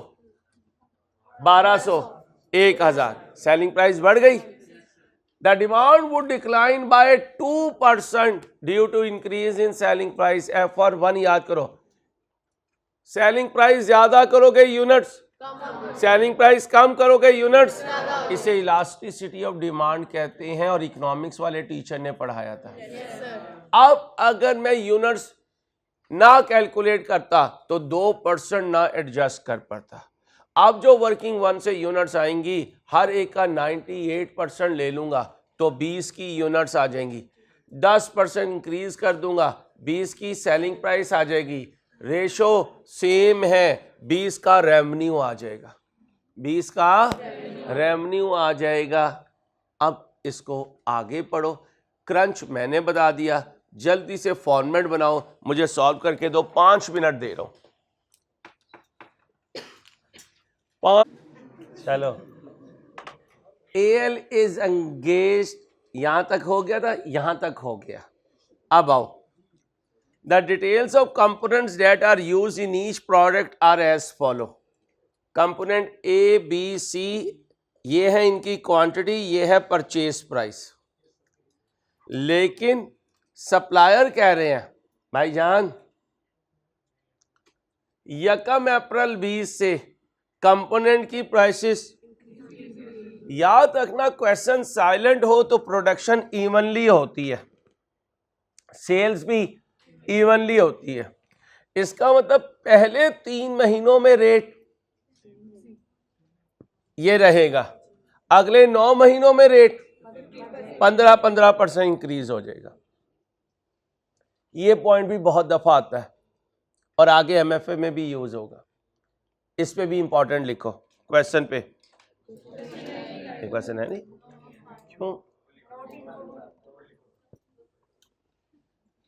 1200, 1000। सेलिंग प्राइस बढ़ गई। The demand would decline by 2% due to increase in selling price. F for 1 याद करो। सेलिंग प्राइस ज्यादा करोगे यूनिट्स, सेलिंग प्राइस कम करोगे यूनिट्स। इसे इलास्टिसिटी ऑफ डिमांड कहते हैं और इकोनॉमिक्स वाले टीचर ने पढ़ाया था। अब अगर मैं यूनिट्स ना कैलकुलेट करता तो 2% ना एडजस्ट कर पाता। अब जो वर्किंग 1 से यूनिट्स आएंगी, हर एक का 98% ले लूंगा तो 20 की यूनिट्स आ जाएंगी। 10% इंक्रीज कर दूंगा, 20 की सेलिंग प्राइस आ जाएगी। रेशो सेम है, 20 का रेवेन्यू आ जाएगा, 20 का रेवेन्यू आ जाएगा। अब इसको आगे पढ़ो। क्रंच मैंने बता दिया, जल्दी से फॉर्मेट बनाओ, मुझे सॉल्व करके दो, 5 मिनट दे रहा हूं। 5 चलो। एल इज एंगेज्ड, यहां तक हो गया था, यहां तक हो गया। अब आओ, the details of components that are used in each product are as follow. Component A B C, ये है इनकी क्वांटिटी, ये है परचेज प्राइस। लेकिन सप्लायर कह रहे हैं भाईजान यकम अप्रैल 20 से कंपोनेंट की प्राइसेस, याद रखना क्वेश्चन साइलेंट हो तो प्रोडक्शन इवनली होती है, सेल्स भी इवनली होती है। इसका मतलब पहले 3 महीनों में रेट ये रहेगा, अगले 9 महीनों में रेट 15% इंक्रीज हो जाएगा। ये पॉइंट भी बहुत दफा आता है और आगे एमएफए में भी यूज होगा। इस पे भी इंपॉर्टेंट लिखो क्वेश्चन पे। क्वेश्चन है नहीं क्यों?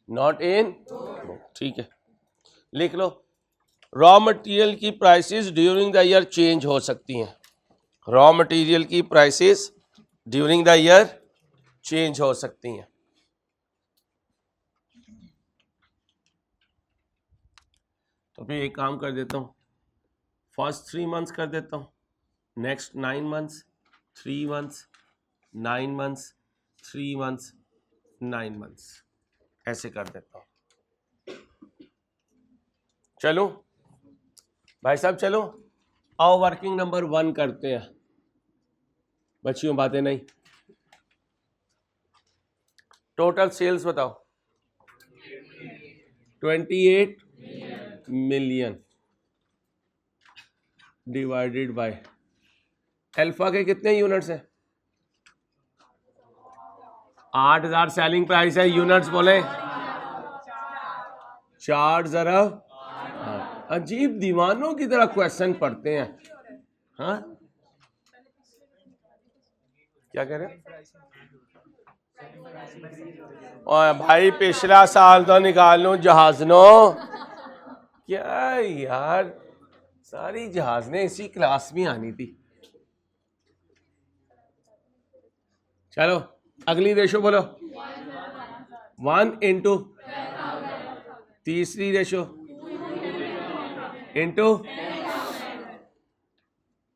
नॉट इन, ठीक है, लिख लो। रॉ मटेरियल की prices during the year change हो सकती हैं। रॉ मटेरियल की prices during the year change हो सकती हैं। तो फिर एक काम कर देता हूँ, फर्स्ट 3 मंथ्स कर देता हूँ, next 9 months, 3 months, 9 months, 3 months, 9 months, ऐसे कर देता हूँ। चलो भाई साहब, चलो आओ वर्किंग नंबर 1 करते हैं। बच्चियों बातें नहीं, टोटल सेल्स बताओ। 28 मिलियन। डिवाइडेड बाय अल्फा के कितने यूनिट्स हैं? 8000 सेलिंग प्राइस है, यूनिट्स बोले 4 जरा। अजीब दीवानों की तरह क्वेश्चन पढ़ते हैं। हाँ क्या कह रहे हैं? और भाई पिछला साल तो निकाल लो जहाजनों। क्या यार, सारी जहाजने इसी क्लास में आनी थी। चलो अगली रेशो बोलो। 1 इंटू, तीसरी रेशो इंटू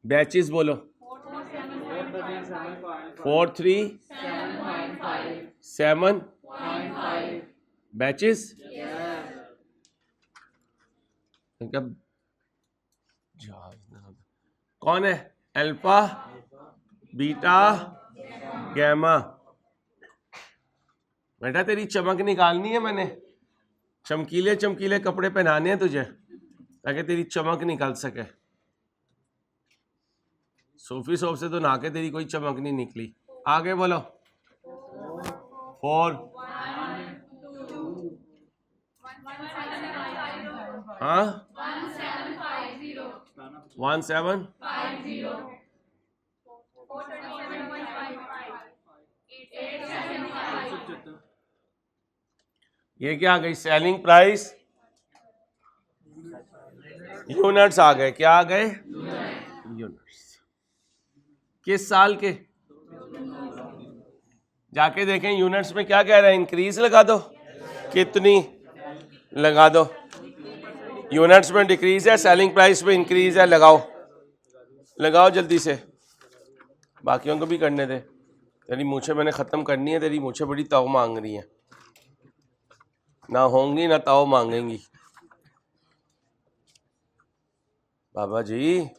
बैचेस बोलो। 4 3 7 बैचेस। कौन है? Alpha, beta, gamma. बेटा तेरी चमक निकालनी है, मैंने चमकीले चमकीले कपड़े पहनाने हैं तुझे ताकि तेरी चमक निकल सके। सूफी सोप से तो नहा के तेरी कोई चमक नहीं निकली। आगे बोलो। 4 हाँ 1750 ये क्या आ गई? सेलिंग प्राइस यूनिट्स आ गए। क्या आ गए? यूनिट्स। किस साल के? जाके देखें यूनिट्स में क्या कह रहा है। इंक्रीज लगा दो। कितनी लगा दो? यूनिट्स में डिक्रीज है, सेलिंग प्राइस में इंक्रीज है। लगाओ लगाओ जल्दी से, बाकियों को भी करने दे। तेरी मूछें मैंने ख़त्म करनी है। तेरी मूछें बड़ी ताव मांग रही हैं, ना होंगी ना ताव मांगेंगी। बाबा जी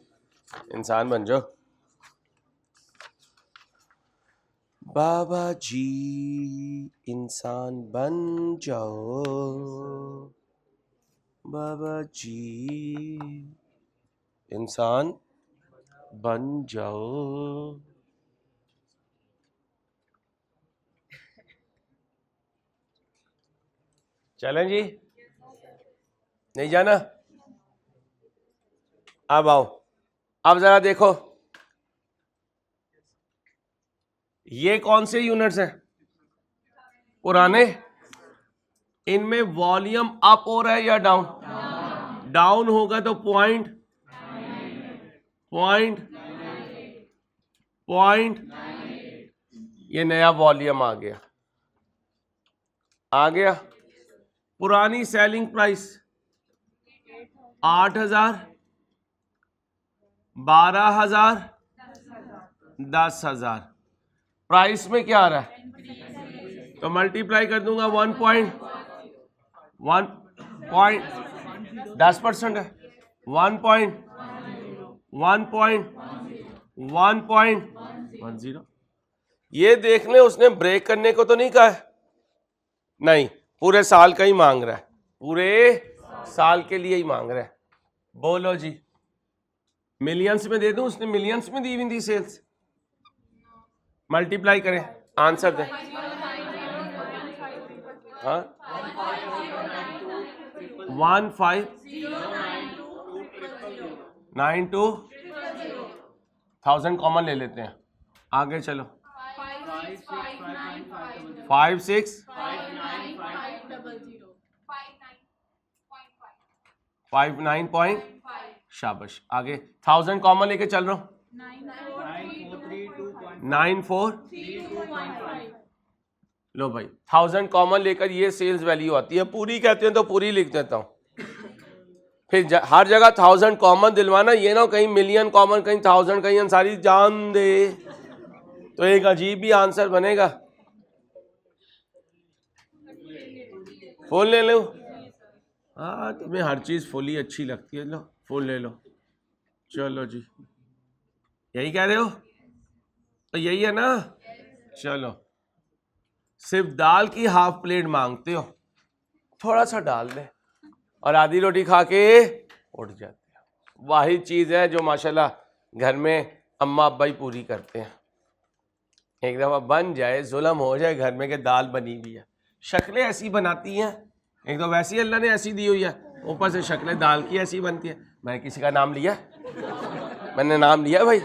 इंसान बन जाओ। बाबा जी इंसान बन जाओ। बाबा जी इंसान बन जाओ। चलें जी, नहीं जाना? अब आओ, अब जरा देखो ये कौन से यूनिट्स हैं? पुराने। इनमें वॉल्यूम अप हो रहा है या डाउन? डाउन होगा तो पॉइंट ये नया वॉल्यूम आ गया। पुरानी सेलिंग प्राइस 8000, 12000, 10,000। प्राइस में क्या आ रहा है? तो मल्टीप्लाई कर दूंगा 10% है। 1.10। ये देख ले, उसने ब्रेक करने को तो नहीं कहा है। नहीं, पूरे साल का ही मांग रहा है, पूरे साल के लिए ही मांग रहा है। बोलो जी, मिलियंस में दे दूं? उसने मिलियंस में दी हुई थी सेल्स। मल्टीप्लाई करें, आंसर दें। हाँ 1592 कॉमन ले लेते हैं। आगे चलो। 59.5। शाबाश। आगे 1000 कॉमन लेके चल रहा हूं। 9432.5। लो भाई 1000 कॉमन लेकर ये सेल्स वैल्यू आती है। पूरी कहते हैं तो पूरी लिख देता हूं। फिर हर जगह 1000 कॉमन दिलवाना, ये ना कहीं मिलियन कॉमन, कहीं 1000, कहीं अंसारी जान दे, तो एक अजीब ही आंसर बनेगा। फुल ले लो। हाँ तुम्हें हर चीज फुल ही अच्छी लगती है। लो फुल ले लो। चलो जी, यही कह रहे हो? तो यही है ना? चलो, सिर्फ दाल की हाफ प्लेट मांगते हो, थोड़ा सा डाल दे और आधी रोटी खा के उठ जाते हो। वाहिद चीज़ है जो माशाल्लाह घर में अम्मा अब्बा ही पूरी करते हैं। एक दफ़ा बन जाए, जुल्म हो जाए घर में कि दाल बनी हुई है, शक्लें ऐसी बनाती हैं, एक तो वैसी अल्लाह ने ऐसी दी हुई है, ऊपर से शक्लें दाल की ऐसी बनती है। मैंने किसी का नाम लिया? मैंने नाम लिया भाई?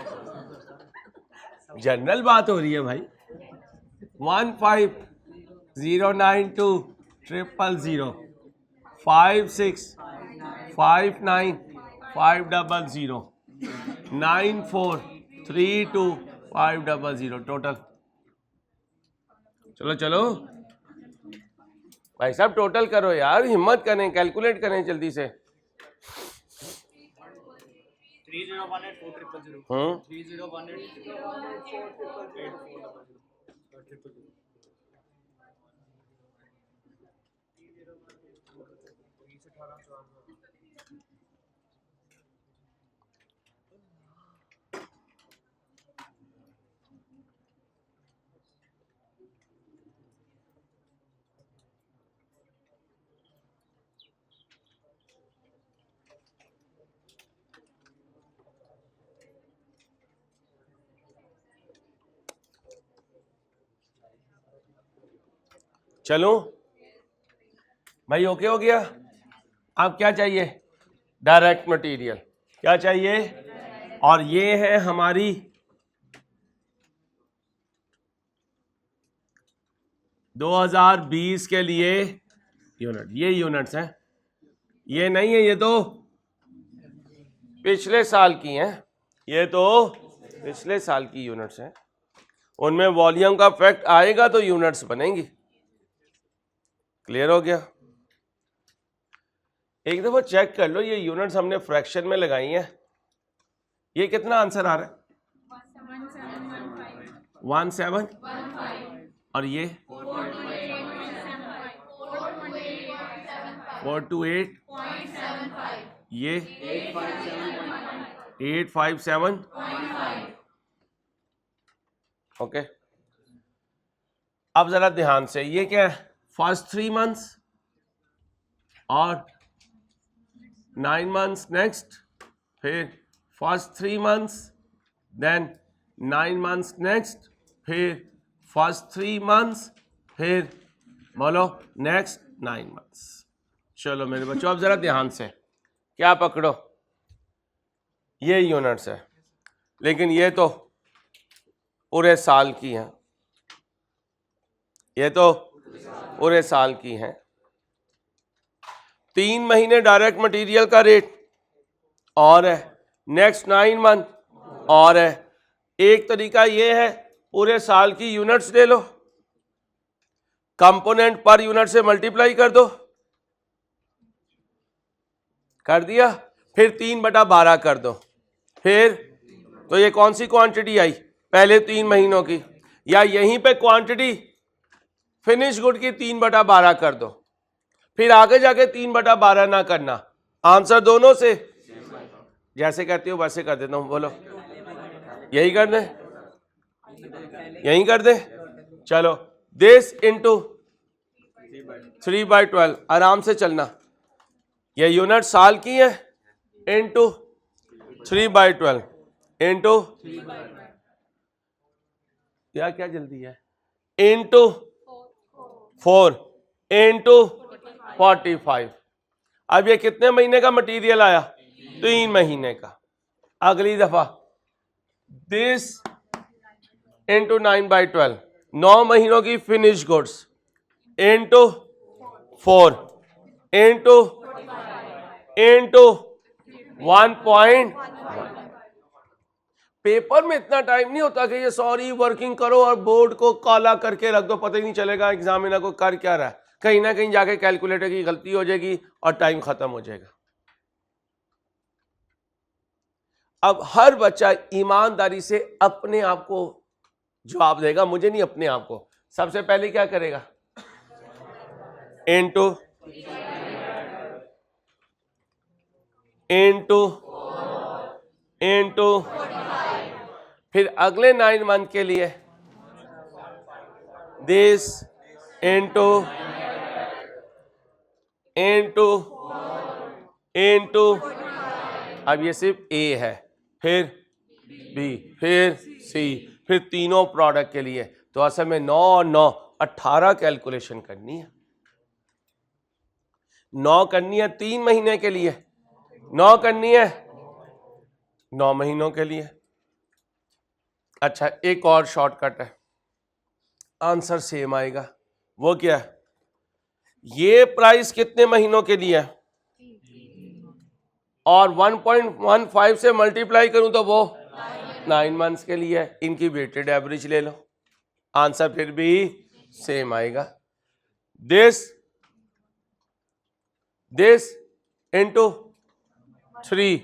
जनरल बात हो रही है भाई। 15092000 565950 943250 टोटल। चलो चलो भाई साहब टोटल करो यार, हिम्मत करें, कैलकुलेट करें जल्दी से। 30184300। चलो भाई ओके हो गया। अब क्या चाहिए? Direct material. क्या चाहिए? और ये है हमारी दो 2020 के लिए यूनिट। ये यूनिट्स हैं, ये नहीं है, ये तो पिछले साल की हैं, ये तो पिछले साल की यूनिट्स हैं। उनमें वॉल्यूम का फैक्ट आएगा तो यूनिट्स बनेंगी। क्लियर हो गया? एक दफा चेक कर लो, ये यूनिट्स हमने फ्रैक्शन में लगाई हैं, ये कितना आंसर आ रहा है? 1715। और ये 428, ये 857। ओके, अब जरा ध्यान से, ये क्या है? फर्स्ट 3 मंथ्स और 9 मंथ्स नेक्स्ट, फिर first 3 months, then 9 months next, फिर फर्स्ट 3 मंथ्स, फिर बोलो नेक्स्ट 9 मंथ्स। चलो मेरे बच्चों अब जरा ध्यान से क्या पकड़ो, ये यूनिट्स है, लेकिन ये तो पूरे साल की हैं, ये तो पूरे साल की हैं। 3 महीने डायरेक्ट मटेरियल का रेट और है, नेक्स्ट 9 मंथ और है। एक तरीका ये है, पूरे साल की यूनिट्स ले लो, कंपोनेंट पर यूनिट से मल्टीप्लाई कर दो, कर दिया, फिर 3/12 कर दो, फिर तो ये कौन सी क्वांटिटी आई? पहले 3 महीनों की, या यहीं पे क्वांटिटी फिनिश गुड की 3/12 कर दो, फिर आगे जाके 3/12 ना करना। आंसर दोनों से जैसे कहती हो वैसे कर देता हूं, बोलो यही कर दे, यही कर दे। चलो दिस इंटू 3/12, आराम से चलना, ये यूनिट साल की है, इंटू 3/12 इंटू, या क्या जल्दी है, इंटू 4 इंटू 45। अब ये कितने महीने का मटेरियल आया? 3 महीने का। अगली दफा दिस इंटू 9/12, 9 महीनों की finish goods, into 4 into 1.1। Paper में इतना टाइम नहीं होता कि ये सॉरी वर्किंग करो और बोर्ड को काला करके रख दो, पता ही नहीं चलेगा एग्जामिनर को कर क्या रहा है। कहीं ना कहीं जाके कैलकुलेटर की गलती हो जाएगी और टाइम खत्म हो जाएगा। अब हर बच्चा ईमानदारी से अपने आप को जवाब देगा, मुझे नहीं, अपने आप को। सबसे पहले क्या करेगा? इंटू इंटू इंटू, फिर अगले 9 मंथ के लिए दिस इंटू इंटू इंटू अब ये सिर्फ ए है, फिर बी, फिर सी, फिर तीनों प्रोडक्ट के लिए। तो असल में 9 और 9 18 कैलकुलेशन करनी है। 9 करनी है 3 महीने के लिए, 9 करनी है 9 महीनों के लिए। अच्छा, एक और शॉर्टकट है, आंसर सेम आएगा। वो क्या है? ये प्राइस कितने महीनों के लिए है और 1.15 से मल्टीप्लाई करूं तो वो 9 मंथ्स के लिए है। इनकी वेटेड एवरेज ले लो, आंसर फिर भी सेम आएगा। This into 3,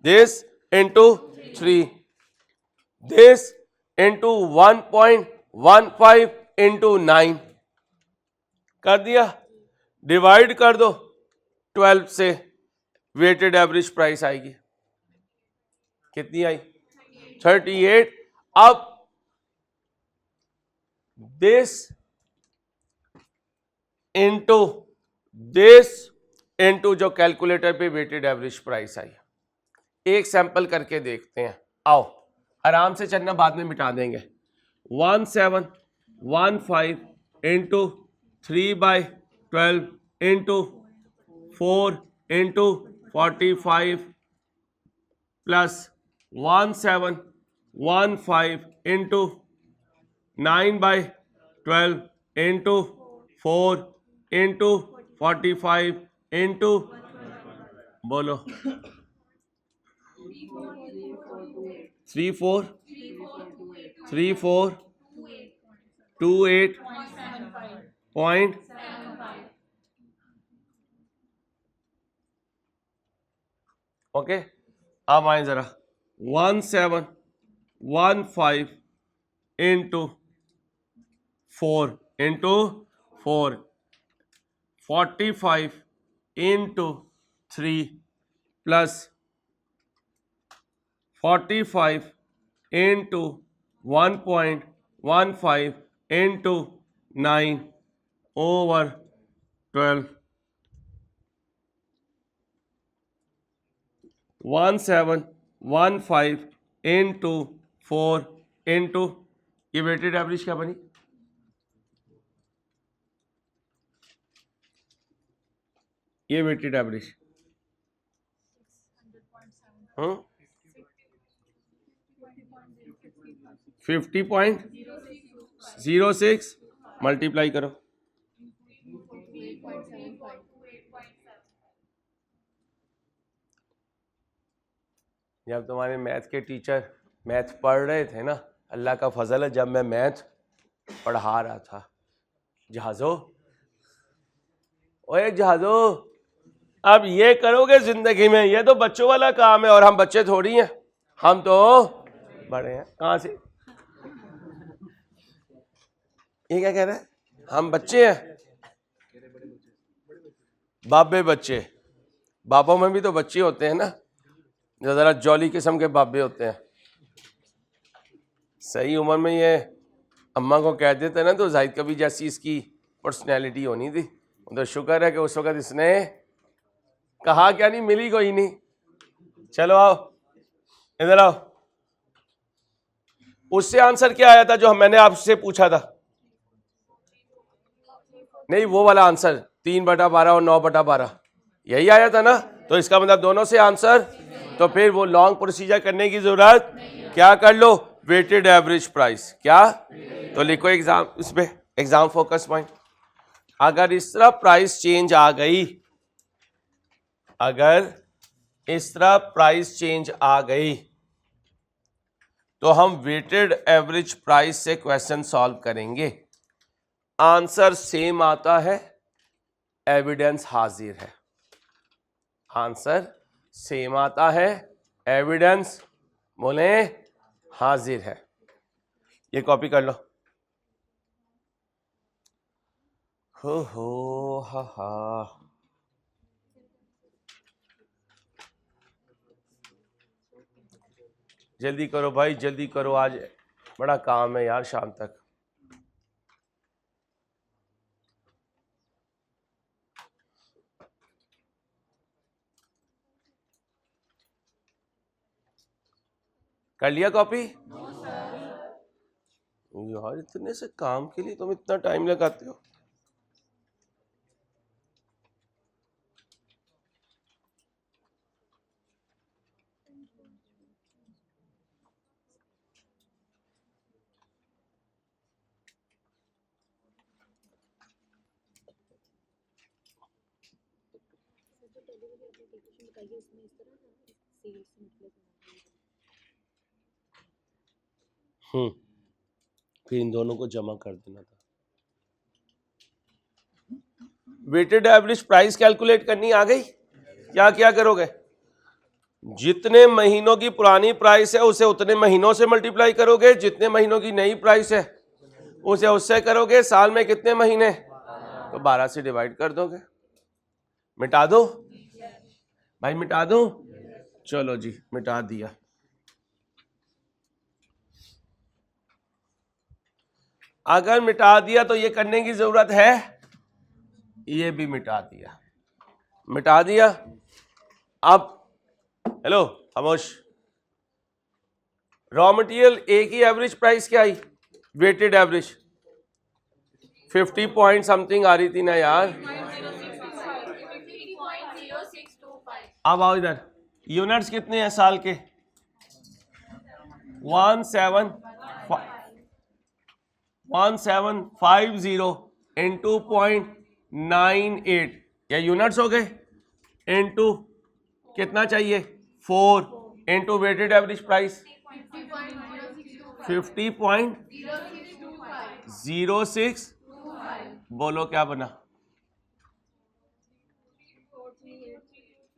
this into 3, this into 1.15 into 9 कर दिया, डिवाइड कर दो 12 से, वेटेड एवरेज प्राइस आएगी कितनी आई? 38। अब दिस इंटू जो कैलकुलेटर पे वेटेड एवरेज प्राइस आई। एक सैंपल करके देखते हैं, आओ आराम से चलना, बाद में मिटा देंगे। 1715 into 3/12 into 4 into 45 plus 1715 into 9/12 into 4 into 45 into, बोलो 3428 पॉइंट। ओके, अब आए जरा 1715 into 4 into 4, 45 into 3 plus 45 into 1.15 into 9 over 12, 1715 into 4 into, ये वेटेड एवरेज क्या बनी? ये वेटेड एवरेज 50.06 मल्टीप्लाई करो, जब तुम्हारे मैथ के टीचर मैथ पढ़ रहे थे ना, अल्लाह का फजल है, जब मैं मैथ पढ़ा रहा था, जहाजो ओए जहाजो, अब ये करोगे जिंदगी में? ये तो बच्चों वाला काम है, और हम बच्चे थोड़ी हैं, हम तो बड़े हैं। कहां से ये क्या कह रहे हैं? हम बच्चे हैं, बाबे बच्चे, बाबों में भी तो बच्चे होते हैं ना, जो जरा जॉली किस्म के बाबे होते हैं। सही उम्र में ये अम्मा को कह देते ना, तो जाहिद कभी जैसी इसकी पर्सनैलिटी होनी थी। तो शुक्र है कि उस वक्त इसने कहा क्या नहीं, मिली कोई नहीं। चलो आओ इधर आओ, उससे आंसर क्या आया था जो मैंने आपसे पूछा था? नहीं, वो वाला आंसर 3/12 और 9/12 यही आया था ना। तो इसका मतलब दोनों से आंसर, तो फिर वो लॉन्ग प्रोसीजर करने की जरूरत क्या, कर लो वेटेड एवरेज प्राइस क्या। तो लिखो एग्जाम, इस पे एग्जाम फोकस पॉइंट। अगर इस तरह प्राइस चेंज आ गई, अगर इस तरह प्राइस चेंज आ गई, तो हम वेटेड एवरेज प्राइस से क्वेश्चन सॉल्व करेंगे। आंसर सेम आता है, एविडेंस हाजिर है। आंसर सेम आता है, एविडेंस बोले हाजिर है। ये कॉपी कर लो। हो हा, जल्दी करो भाई, जल्दी करो, आज बड़ा काम है यार शाम तक। कर लिया कॉपी? यार इतने से काम के लिए तुम इतना टाइम लगाते हो। फिर इन दोनों को जमा कर देना था। वेटेड एवरेज प्राइस कैलकुलेट करनी आ गई? क्या क्या करोगे? जितने महीनों की पुरानी प्राइस है उसे उतने महीनों से मल्टीप्लाई करोगे, जितने महीनों की नई प्राइस है उसे उससे करोगे। साल में कितने महीने? तो 12 से डिवाइड कर दोगे। मिटा दो भाई, मिटा दो। चलो जी, मिटा दिया। अगर मिटा दिया तो ये करने की जरूरत है, ये भी मिटा दिया, मिटा दिया। अब हेलो खामोश, रॉ मटेरियल ए की एवरेज प्राइस क्या आई? वेटेड एवरेज 50 पॉइंट समथिंग आ रही थी ना यार। अब आओ इधर, यूनिट्स कितने हैं साल के? 1750 इंटू 0.98, या यूनिट्स हो गए, इंटू कितना चाहिए? 4 इंटू वेटेड एवरेज प्राइस 50.06। बोलो क्या बना?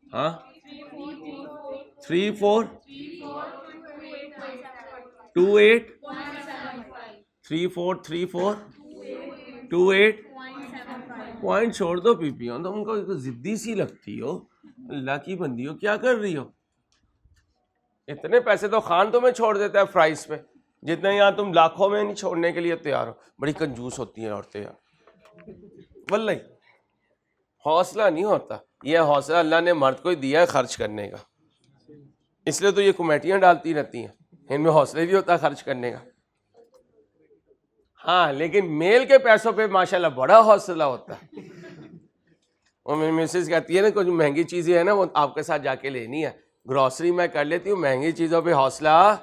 हाँ 3428 343428 पॉइंट छोड़ दो पीपी हो, तुम उनको जिद्दी सी लगती हो, अल्लाह की बंदी हो, क्या कर रही हो? इतने पैसे तो खान तुम्हें छोड़ देता है प्राइस पे, जितने यहाँ तुम लाखों में नहीं छोड़ने के लिए तैयार हो। बड़ी कंजूस होती हैं औरतें यार, वल्लाही हौसला नहीं होता। ये हौसला अल्लाह ने मर्द को ही दिया है खर्च करने का, इसलिए तो ये कमेटियां डालती रहती हैं, इनमें हौसले नहीं होता खर्च करने का। हाँ लेकिन मेल के पैसों पे माशाल्लाह बड़ा हौसला होता है। और मेरी मिसेज कहती है ना, कुछ महंगी चीजें हैं ना वो आपके साथ जाके लेनी है, ग्रॉसरी मैं कर लेती हूँ, महंगी चीज़ों पे हौसला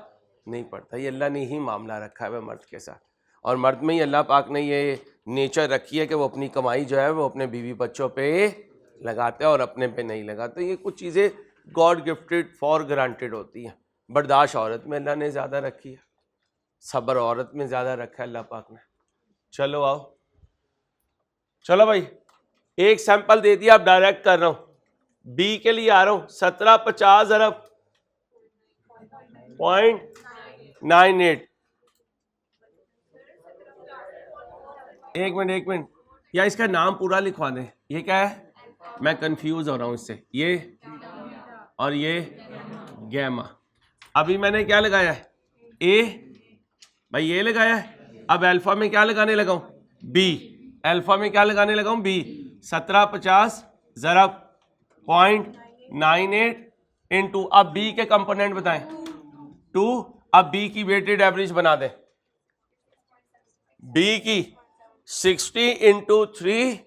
नहीं पड़ता। ये अल्लाह ने ही मामला रखा है मर्द के साथ, और मर्द में ही अल्लाह पाक ने ये नेचर रखी है कि वो अपनी कमाई जो है वो अपने बीवी बच्चों पे लगाते हैं और अपने पे नहीं लगाते। ये कुछ चीज़ें गॉड गिफ्टेड फॉर ग्रांटेड होती हैं। बर्दाश्त औरत में अल्लाह ने ज़्यादा रखी है, सब्र औरत में ज़्यादा रखा है अल्लाह पाक ने। चलो आओ, चलो भाई एक सैंपल दे दिया, अब डायरेक्ट कर रहा हूँ, बी के लिए आ रहा हूँ। 1750 अरब .98। एक मिनट, या इसका नाम पूरा लिखवा दें। ये क्या है? मैं कंफ्यूज हो रहा हूँ इससे, ये और ये गैमा। अभी मैंने क्या लगाया है? ए भाई ये लगाया है। अब अल्फा में क्या लगाने लगा हूँ? बी। अल्फा में क्या लगाने लगा हूँ? बी। 1750 ज़रब .98 इंटू, अब बी के कंपोनेंट बताएं, 2। अब बी की वेटेड एवरेज बना दें, बी की 60 into 3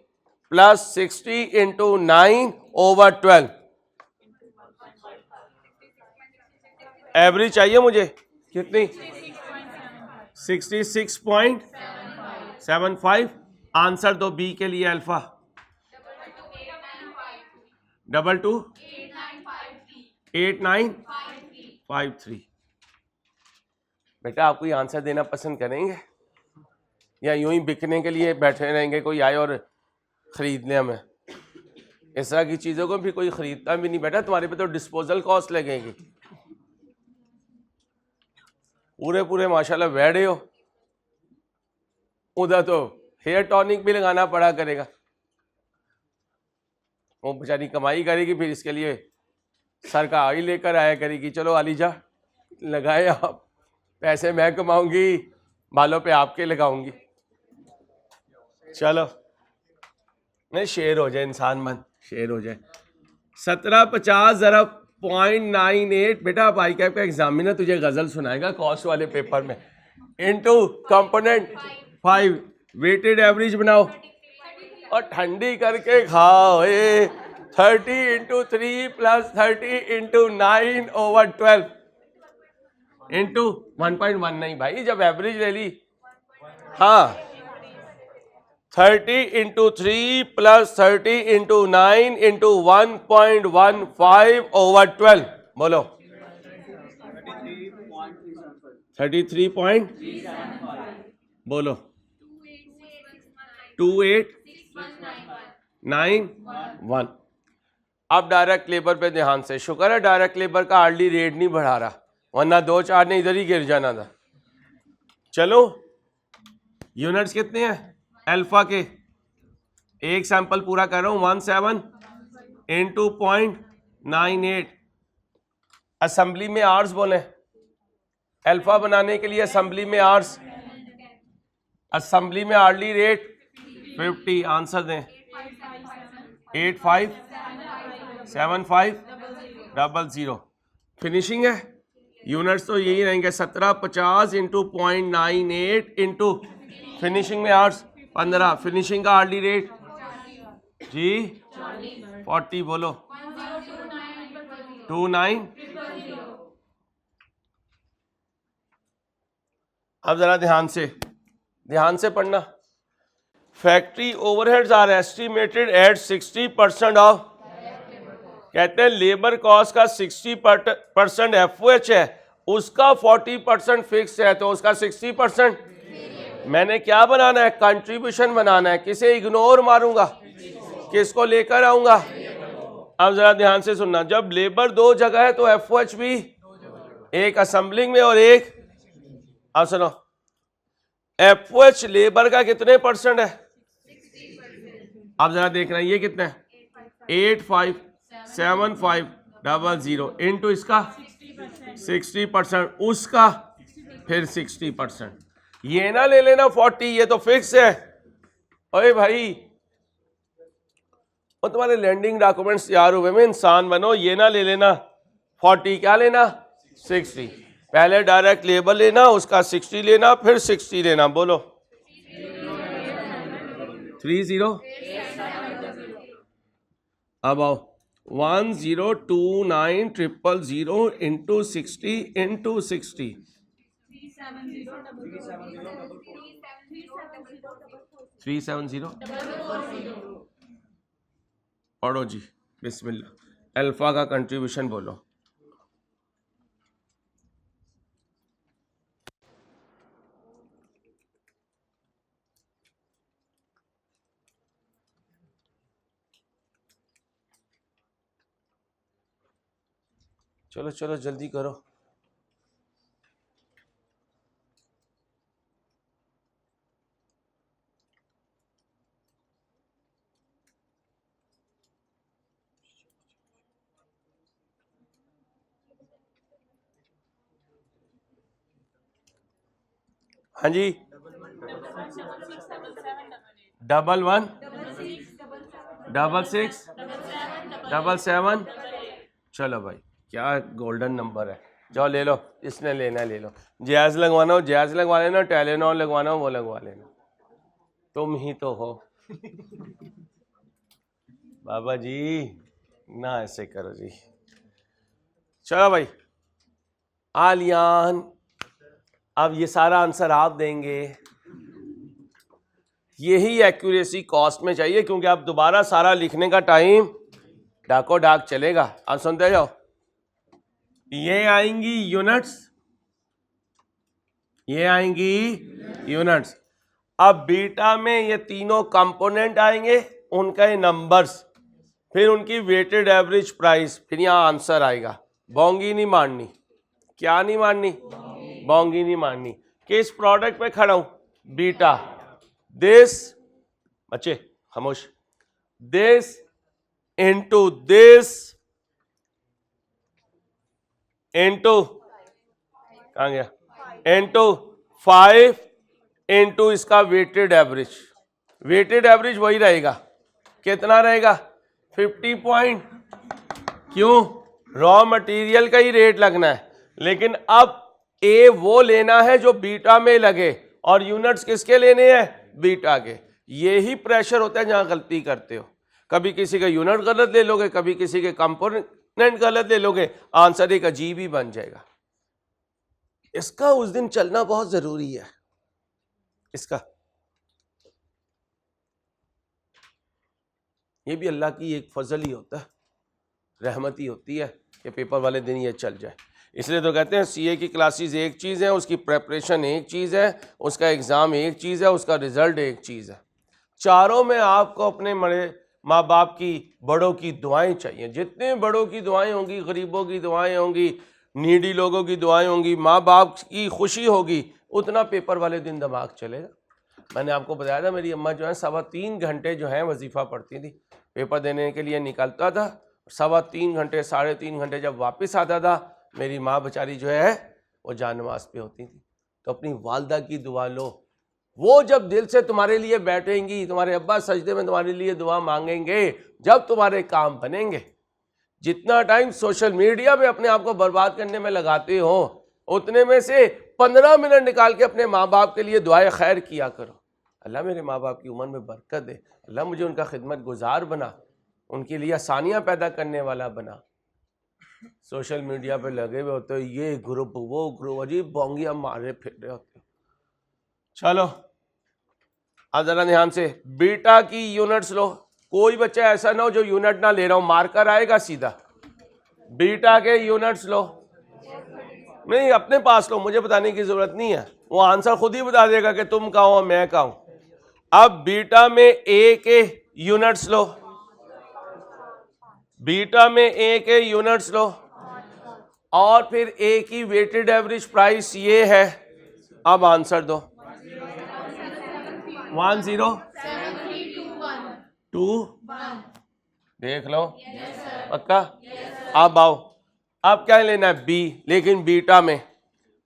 plus 60 into 9 over 12। Average चाहिए मुझे कितनी? 66.75। आंसर दो बी के लिए। अल्फा 228953। बेटा आप कोई आंसर देना पसंद करेंगे या यूं ही बिकने के लिए बैठे रहेंगे, कोई आए और खरीद ले हमें? इस तरह की चीज़ों को भी कोई खरीदता भी नहीं बेटा, तुम्हारे पे तो डिस्पोजल कॉस्ट लगेगी। पूरे माशाल्लाह बैठे हो, उधर तो हेयर टॉनिक भी लगाना पड़ा करेगा। वो बेचारी कमाई करेगी, फिर इसके लिए सर का ऑयल लेकर आया करेगी। चलो आलीजा लगाए आप, पैसे मैं कमाऊंगी, बालों पे आपके लगाऊंगी। चलो नहीं, शेर हो जाए इंसान, मन शेर हो जाए। 1750 ज़रब 0.98 बेटा भाई कैप का एग्जामिनर तुझे गजल सुनाएगा कॉस्ट वाले पेपर में, इनटू कंपोनेंट 5, वेटेड एवरेज बनाओ और ठंडी करके खाओ। 30 इंटू 3 प्लस 30 इंटू 9/12 इंटू 1.1 नहीं भाई, जब एवरेज ले ली, हाँ 30 इंटू 3 प्लस 30 इंटू 9 इंटू 1.15/12 बोलो 33 पॉइंट बोलो 2891। अब डायरेक्ट लेबर पे ध्यान से, शुक्र है डायरेक्ट लेबर का हार्डली रेट नहीं बढ़ा रहा, वरना 2-4 ने इधर ही गिर जाना था। चलो यूनिट्स कितने हैं अल्फा के, एक सैंपल पूरा कर रहा हूं 17 इंटू 0.98। असेंबली में आवर्स बोले, अल्फा बनाने के लिए असेंबली में आवर्स, असेंबली में हार्डली रेट 50, आंसर दें 857500। फिनिशिंग है, यूनिट्स तो यही रहेंगे 1750 इंटू 0.98 इंटू फिनिशिंग में आवर्स 15, फिनिशिंग का हार्डली रेट जी 40 बोलो 29। अब जरा ध्यान से पढ़ना। Factory overheads are estimated at 60% of, कहते हैं लेबर कॉस्ट का 60% एफओएच है, उसका 40% फिक्स है, तो उसका 60% मैंने क्या बनाना है, कंट्रीब्यूशन बनाना है। किसे इग्नोर मारूंगा, किसको लेकर आऊंगा। अब जरा ध्यान से सुनना, जब लेबर 2 जगह है तो एफओएच भी, एक असेंबलिंग में और एक, अब सुनो एफओएच लेबर का कितने परसेंट है, अब जरा देखना ये कितना है 857500 इंटू इसका 60%, उसका फिर 60%, ये ना ले लेना 40, ये तो फिक्स है। ओए भाई वो तुम्हारे लैंडिंग डॉक्यूमेंट्स तैयार हुए में इंसान बनो, ये ना ले लेना 40, क्या लेना 60, पहले डायरेक्ट लेबर लेना, उसका 60 लेना, फिर 60 लेना, बोलो 30। अब आओ 1029000 इंटू 60 इंटू 60, 370। पढ़ो जी बिस्मिल्लाह, अल्फा का कंट्रीब्यूशन बोलो। चलो चलो जल्दी करो। हाँ जी 116677। चलो भाई क्या गोल्डन नंबर है, जाओ ले लो, इसने लेना है ले लो, जैज लगवाना हो जैज लगवा लेना, टेलेनॉल लगवाना हो वो लगवा लेना, तुम ही तो हो बाबा जी, ना ऐसे करो जी। चलो भाई आलियान, अब ये सारा आंसर आप देंगे, यही एक्यूरेसी कॉस्ट में चाहिए, क्योंकि आप दोबारा सारा लिखने का टाइम डाको डाक चलेगा। अब सुनते जाओ, ये आएंगी यूनिट्स, ये आएंगी यूनिट्स। अब बीटा में ये तीनों कंपोनेंट आएंगे, उनका ये नंबर्स, फिर उनकी वेटेड एवरेज प्राइस, फिर यहां आंसर आएगा। बोंगी नहीं मारनी, क्या नहीं मारनी, बोंगी नहीं मारनी। किस प्रोडक्ट पे खड़ा हूं, बीटा, दिस, बच्चे खामोश, दिस इंटू दिस इंटू, कहां गया, इंटू 5 इंटू इसका वेटेड एवरेज। वेटेड एवरेज वही रहेगा, कितना रहेगा 50 पॉइंट, क्यों रॉ मटेरियल का ही रेट लगना है, लेकिन अब ए वो लेना है जो बीटा में लगे और यूनिट्स किसके लेने हैं, बीटा के। यही प्रेशर होता है जहां गलती करते हो, कभी किसी का यूनिट गलत ले लोगे, कभी किसी के कंपोनेंट गलत ले लोगे, आंसर एक अजीब ही बन जाएगा। इसका उस दिन चलना बहुत जरूरी है। इसका ये भी अल्लाह की एक फजल ही होता है, रहमत ही होती है कि पेपर वाले दिन ये चल जाए। इसलिए तो कहते हैं सीए की क्लासेस एक चीज़ है, उसकी प्रेपरेशन एक चीज़ है, उसका एग्ज़ाम एक चीज़ है, उसका रिजल्ट एक चीज़ है। चारों में आपको अपने माँ बाप की, बड़ों की दुआएं चाहिए। जितने बड़ों की दुआएं होंगी, गरीबों की दुआएं होंगी, नीडी लोगों की दुआएं होंगी, माँ बाप की खुशी होगी, उतना पेपर वाले दिन दिमाग चलेगा। मैंने आपको बताया था मेरी अम्मा जो है 3.25 घंटे जो है वजीफ़ा पढ़ती थी, पेपर देने के लिए निकलता था, 3.25 घंटे 3.5 घंटे जब वापस आता था, मेरी माँ बेचारी जो है वो जान नमाज पे होती थी। तो अपनी वालदा की दुआ लो, वो जब दिल से तुम्हारे लिए बैठेंगी, तुम्हारे अब्बा सजदे में तुम्हारे लिए दुआ मांगेंगे, जब तुम्हारे काम बनेंगे। जितना टाइम सोशल मीडिया पे अपने आप को बर्बाद करने में लगाते हो, उतने में से 15 मिनट निकाल के अपने माँ बाप के लिए दुआए खैर किया करो। अल्लाह मेरे माँ बाप की उम्र में बरकत दे, अल्लाह मुझे उनका खिदमत गुजार बना, उनके लिए आसानियाँ पैदा करने वाला बना। सोशल मीडिया पे लगे हुए होते हो, ये ग्रुप वो ग्रुप, अजीब बोंगियाँ मारे फिर रहे होते हो। चलो अब जरा ध्यान से, बीटा की यूनिट्स लो। कोई बच्चा ऐसा ना हो जो यूनिट ना ले रहा हो, मार्कर आएगा सीधा। बीटा के यूनिट्स लो, नहीं अपने पास लो, मुझे बताने की जरूरत नहीं है, वो आंसर खुद ही बता देगा कि तुम कहाँ हो मैं कहाँ हूं। अब बीटा में ए के यूनिट्स लो, बीटा में ए के यूनिट्स लो, और फिर ए की वेटेड एवरेज प्राइस ये है। अब आंसर दो। 107321 देख लो पक्का। अब आओ, अब क्या लेना है, बी, लेकिन बीटा में,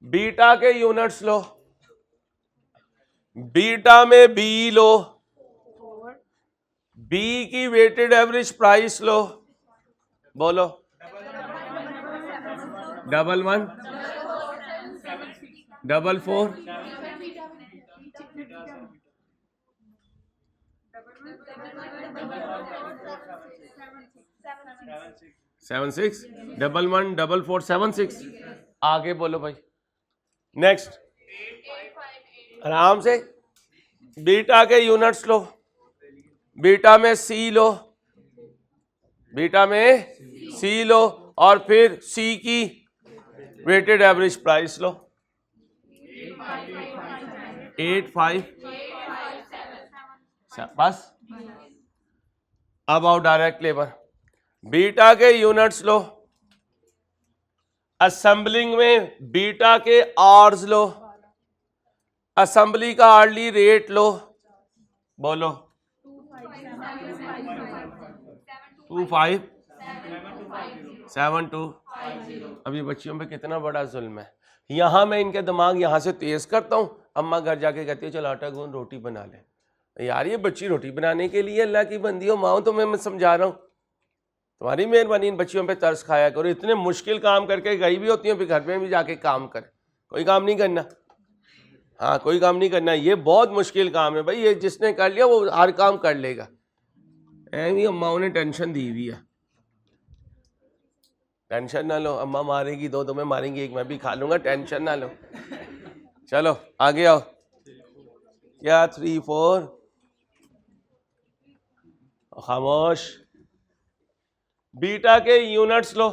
बीटा के यूनिट्स लो, बीटा में बी लो, बी की वेटेड एवरेज प्राइस लो, बोलो 11 44 76 11 44 76। आगे बोलो भाई, नेक्स्ट आराम से। बीटा के यूनिट्स लो, बीटा में सी लो, बीटा में सी लो, और फिर सी की वेटेड एवरेज प्राइस लो 85 बस। अब आओ डायरेक्ट लेबर, बीटा के यूनिट्स लो, असेंबलिंग में बीटा के आर्स लो, असेंबली का आर्ली रेट लो, बोलो 2572। अभी बच्चियों पे कितना बड़ा जुल्म है। यहां मैं इनके दिमाग यहां से तेज करता हूं, अम्मा घर जाके कहती है चल आटा गूंद रोटी बना ले। यार ये बच्ची रोटी बनाने के लिए अल्लाह की बंदी हो, माओ तो मैं समझा रहा हूं, तुम्हारी मेहरबानी इन बच्चियों पे तरस खाया करो। इतने मुश्किल काम करके गई भी होती हैं, फिर घर में भी जाके काम करे। कोई काम नहीं करना, हाँ कोई काम नहीं करना, ये बहुत मुश्किल काम है भाई, ये जिसने कर लिया वो हर काम कर लेगा। ऐवी अम्माओं ने टेंशन दी हुई है। टेंशन ना लो, अम्मा मारेगी, दो तुम्हें मारेंगी, एक मैं भी खा लूंगा, टेंशन ना लो। चलो आगे आओ, क्या 3 4 खामोश। बीटा के यूनिट्स लो,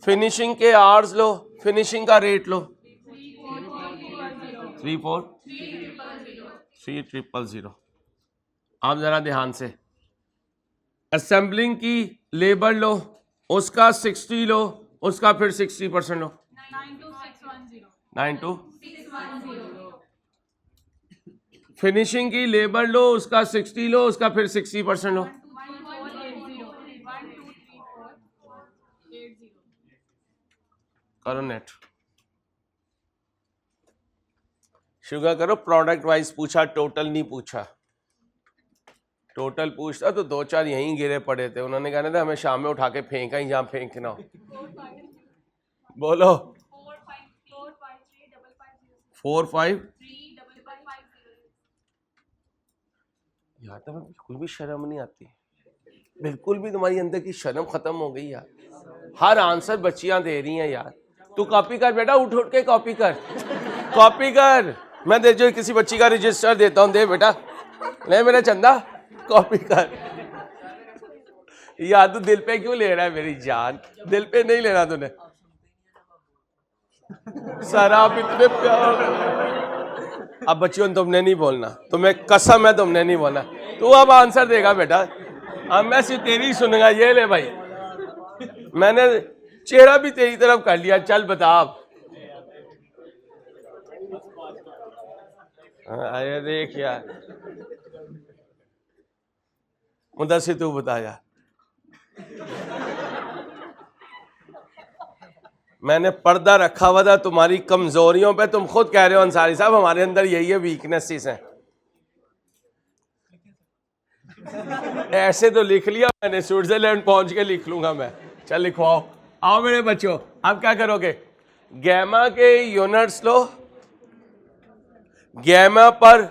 फिनिशिंग के आवर्स लो, फिनिशिंग का रेट लो 34000। आप जरा ध्यान से, असेंबलिंग की लेबर लो, उसका 60 लो, उसका फिर 60% लो 92610। फिनिशिंग की लेबर लो, उसका 60 लो, उसका फिर 60% लो 1280। करो नेट, शुगर करो। प्रोडक्ट वाइज पूछा, टोटल नहीं पूछा। टोटल पूछता तो 2-4 यहीं गिरे पड़े थे, उन्होंने कहना था हमें शाम में उठा के फेंका ही जहाँ फेंकना हो। बोलो 4-5 यार, तो बिल्कुल भी शर्म नहीं आती, बिल्कुल भी तुम्हारी अंदर की शर्म खत्म हो गई यार। हर आंसर बच्चियां दे रही हैं यार। तू कॉपी कर बेटा, उठ उठ के कॉपी कर, कॉपी कर। मैं दे जो किसी बच्ची का रजिस्टर देता हूँ, दे बेटा, ले मेरा चंदा, कॉपी कर। यार तू दिल पे क्यों ले रहा है मेरी जान, दिल पे नहीं लेना तूने। सारा आप इतने प्यार। अब बच्चियों तुमने नहीं बोलना, तुम्हें कसम है तुमने नहीं बोलना। तू अब आंसर देगा बेटा, अब मैं सिर्फ तेरी सुनूंगा। ये ले भाई, मैंने चेहरा भी तेरी तरफ कर लिया, चल बता अब। अरे देख यार, मुदस्सिर तू बता यार। मैंने पर्दा रखा हुआ था तुम्हारी कमजोरियों पे, तुम खुद कह रहे हो अंसारी साहब हमारे अंदर यही है वीकनेसेस हैं। ऐसे तो लिख लिया मैंने, स्विट्जरलैंड पहुंच के लिख लूंगा मैं। चल लिखवाओ, आओ मेरे बच्चों। अब क्या करोगे, गैमा के यूनिट्स लो, गैमा पर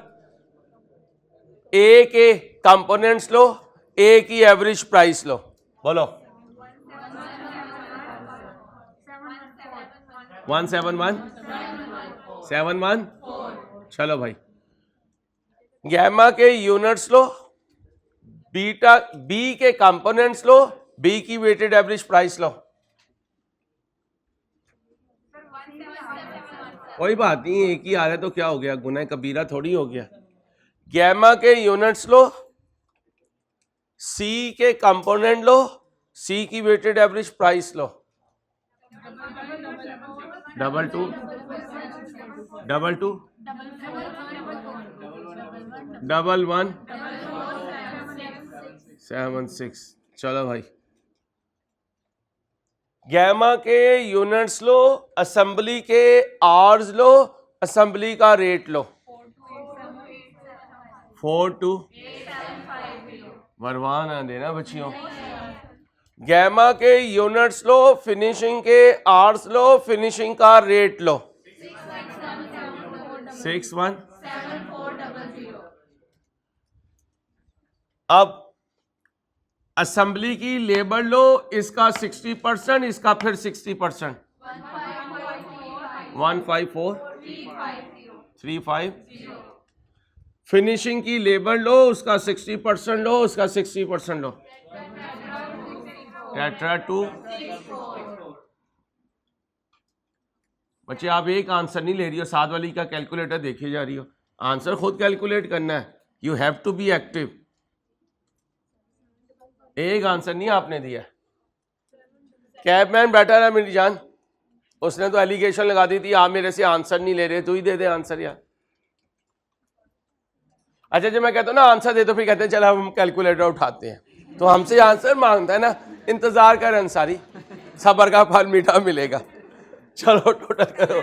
ए के कंपोनेंट्स लो, ए की एवरेज प्राइस लो। बोलो 171 चलो भाई, गैमा के यूनिट्स लो, बीटा बी के कंपोनेंट्स लो, बी की वेटेड एवरेज प्राइस लो। कोई बात नहीं, एक ही आ रहा है तो क्या हो गया, गुनाह कबीरा थोड़ी हो गया। गैमा के यूनिट्स लो, सी के कंपोनेंट लो, सी की वेटेड एवरेज प्राइस लो। 2 1 चलो भाई, गैमा के यूनिट्स लो, असेंबली के आवर्स लो, असेंबली का रेट लो। 42 मरवा ना देना बच्चियों। गैमा के यूनिट्स लो, फिनिशिंग के आवर्स लो, फिनिशिंग का रेट लो। 617400। अब असेंबली की लेबर लो, इसका 60%, इसका फिर 60%, 154,350। फिनिशिंग की लेबर लो, उसका 60% लो, उसका 60% लो। टेट्रा 2। बच्चे आप एक आंसर नहीं ले रही हो, साथ वाली का कैलकुलेटर देखी जा रही हो। आंसर खुद कैलकुलेट करना है, you have to be active. एक आंसर नहीं आपने दिया। कैबमैन बैठा रहा मेरी जान, उसने तो एलिगेशन लगा दी थी आप मेरे से आंसर नहीं ले रहे, तू ही दे दे आंसर यार। अच्छा जब मैं कहता हूँ ना आंसर दे, तो फिर कहते हैं चल हम कैलकुलेटर उठाते हैं, तो हमसे आंसर मांगता है ना। इंतजार कर अंसारी, सब्र का फल मीठा मिलेगा। चलो टोटल करो,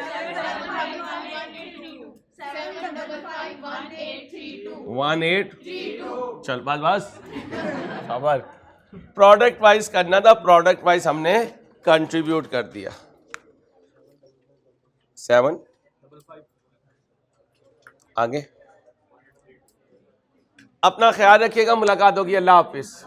1832। चल बस खबर। प्रोडक्ट वाइज करना था, प्रोडक्ट वाइज हमने कंट्रीब्यूट कर दिया। 7 आगे। अपना ख्याल रखिएगा, मुलाकात होगी, अल्लाह हाफिज।